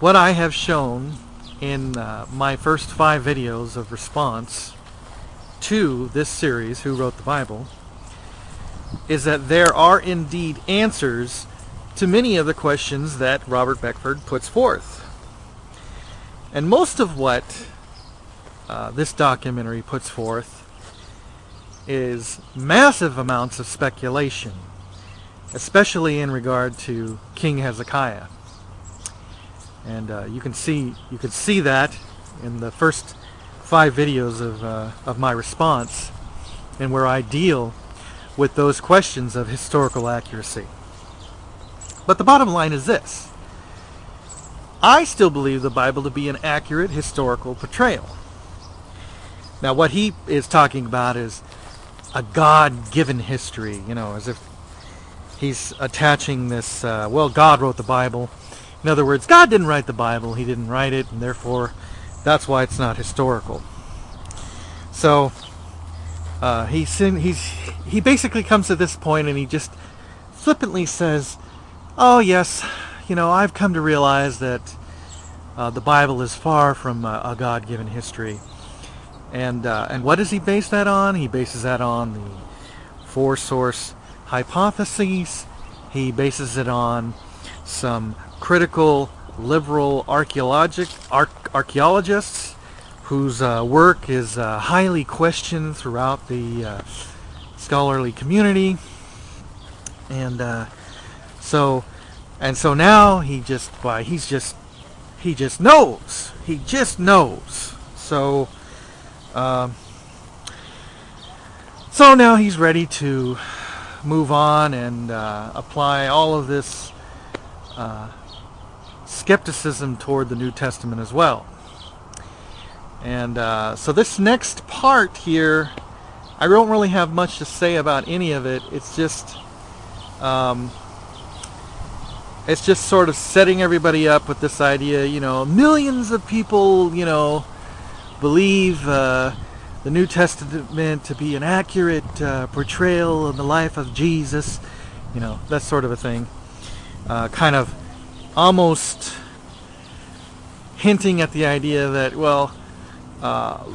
what I have shown in my first 5 videos of response to this series, Who Wrote the Bible, is that there are indeed answers to many of the questions that Robert Beckford puts forth. And most of what this documentary puts forth is massive amounts of speculation, especially in regard to King Hezekiah. And you can see that in the first 5 videos of my response, and where I deal with those questions of historical accuracy. But the bottom line is this: I still believe the Bible to be an accurate historical portrayal. Now, what he is talking about is a God-given history, as if he's attaching this, well, God wrote the Bible. In other words, God didn't write the Bible, he didn't write it, and therefore that's why it's not historical. So he basically comes to this point and he just flippantly says, oh yes, I've come to realize that the Bible is far from a God-given history. And what does he base that on? He bases that on the 4 source hypotheses. He bases it on some critical liberal archaeologists whose work is highly questioned throughout the scholarly community. And so now he just knows. He just knows. So now he's ready to move on and apply all of this skepticism toward the New Testament as well. And so this next part here, I don't really have much to say about any of it. It's just sort of setting everybody up with this idea, millions of people, believe the New Testament to be an accurate portrayal of the life of Jesus, that sort of a thing. Kind of almost hinting at the idea that, well,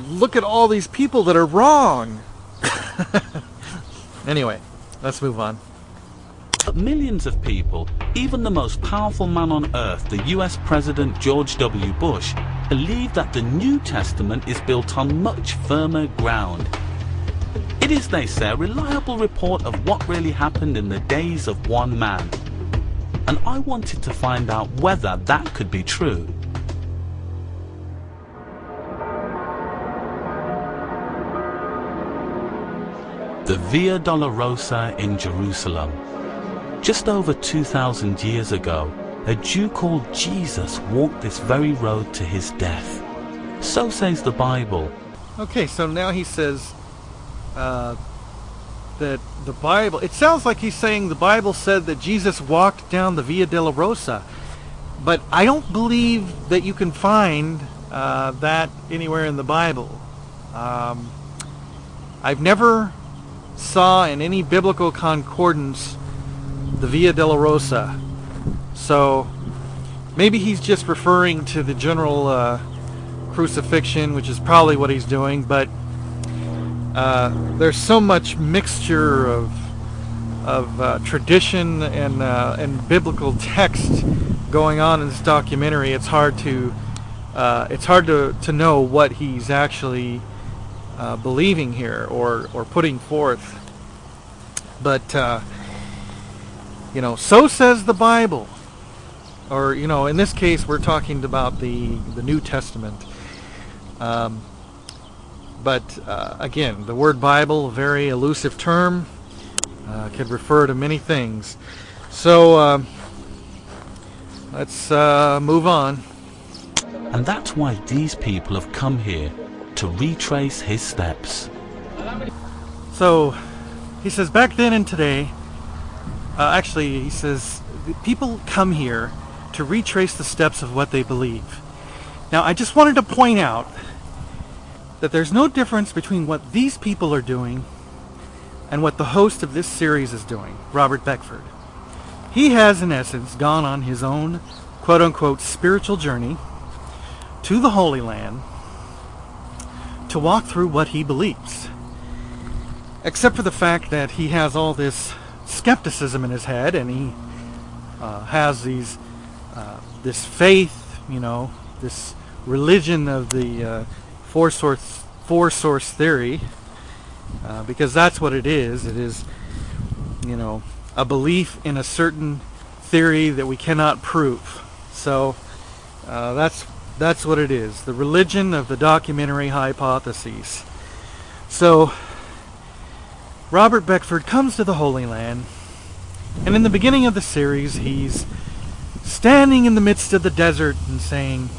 look at all these people that are wrong. Anyway, let's move on. But millions of people, even the most powerful man on earth, the US President George W. Bush, believe that the New Testament is built on much firmer ground. It is, they say, a reliable report of what really happened in the days of one man. And I wanted to find out whether that could be true. The Via Dolorosa in Jerusalem. Just over 2,000 years ago, a Jew called Jesus walked this very road to his death. So says the Bible. Okay, so now he says that the Bible, it sounds like he's saying the Bible said that Jesus walked down the Via Dolorosa, but I don't believe that you can find that anywhere in the Bible. I've never saw in any biblical concordance the Via Dolorosa. So maybe he's just referring to the general crucifixion, which is probably what he's doing, but there's so much mixture of tradition and biblical text going on in this documentary. It's hard to know what he's actually believing here or putting forth. But so says the Bible, or in this case we're talking about the New Testament. But again, the word Bible, a very elusive term, could refer to many things. So let's move on. And that's why these people have come here, to retrace his steps. So he says back then and today, actually he says people come here to retrace the steps of what they believe. Now I just wanted to point out that there's no difference between what these people are doing and what the host of this series is doing, Robert Beckford. He has in essence gone on his own quote-unquote spiritual journey to the Holy Land to walk through what he believes. Except for the fact that he has all this skepticism in his head, and he has this faith, this religion of the four source theory, because that's what it is. It is, you know, a belief in a certain theory that we cannot prove. So that's what it is. The religion of the documentary hypotheses. So Robert Beckford comes to the Holy Land, and in the beginning of the series he's standing in the midst of the desert and saying,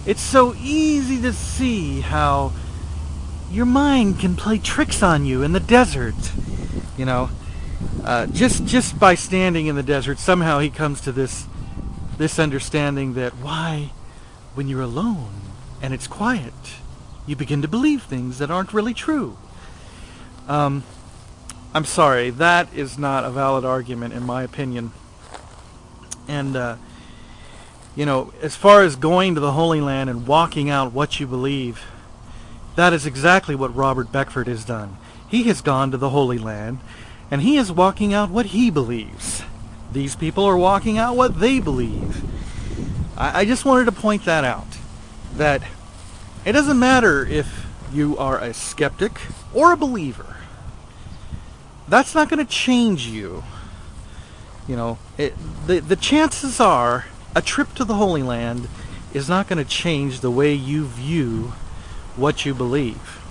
it's so easy to see how your mind can play tricks on you in the desert. You know, just by standing in the desert, somehow he comes to this understanding that why, when you're alone and it's quiet, you begin to believe things that aren't really true. I'm sorry, that is not a valid argument in my opinion. And you know, as far as going to the Holy Land and walking out what you believe, that is exactly what Robert Beckford has done. He has gone to the Holy Land, and he is walking out what he believes. These people are walking out what they believe. I just wanted to point that out, that it doesn't matter if you are a skeptic or a believer. That's not going to change you. You know, the chances are a trip to the Holy Land is not going to change the way you view what you believe.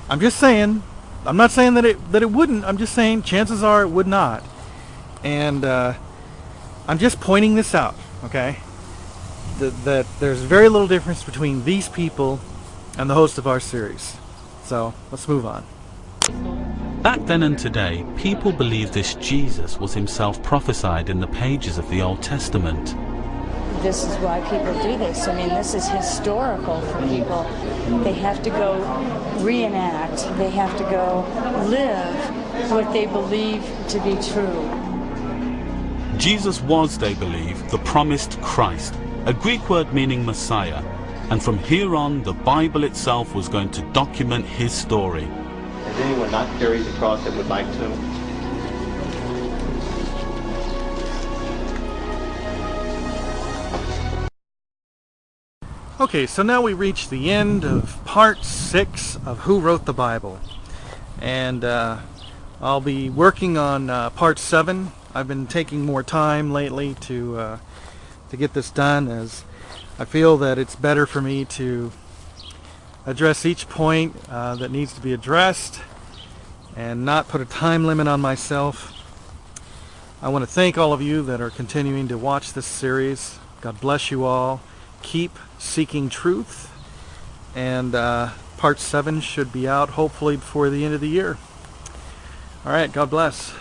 I'm just saying, I'm not saying that it wouldn't, I'm just saying chances are it would not. And I'm just pointing this out, okay? That there's very little difference between these people and the host of our series. So, let's move on. Back then and today, people believe this Jesus was himself prophesied in the pages of the Old Testament. This is why people do this. I mean, this is historical for people. They have to go reenact. They have to go live what they believe to be true. Jesus was, they believe, the promised Christ, a Greek word meaning Messiah. And from here on, the Bible itself was going to document his story. Has anyone not carried the cross that would like to? Okay, so now we reach the end of part 6 of Who Wrote the Bible. And I'll be working on part 7. I've been taking more time lately to get this done, as I feel that it's better for me to address each point that needs to be addressed and not put a time limit on myself. I want to thank all of you that are continuing to watch this series. God bless you all. Keep seeking truth, and part 7 should be out hopefully before the end of the year. All right, God bless.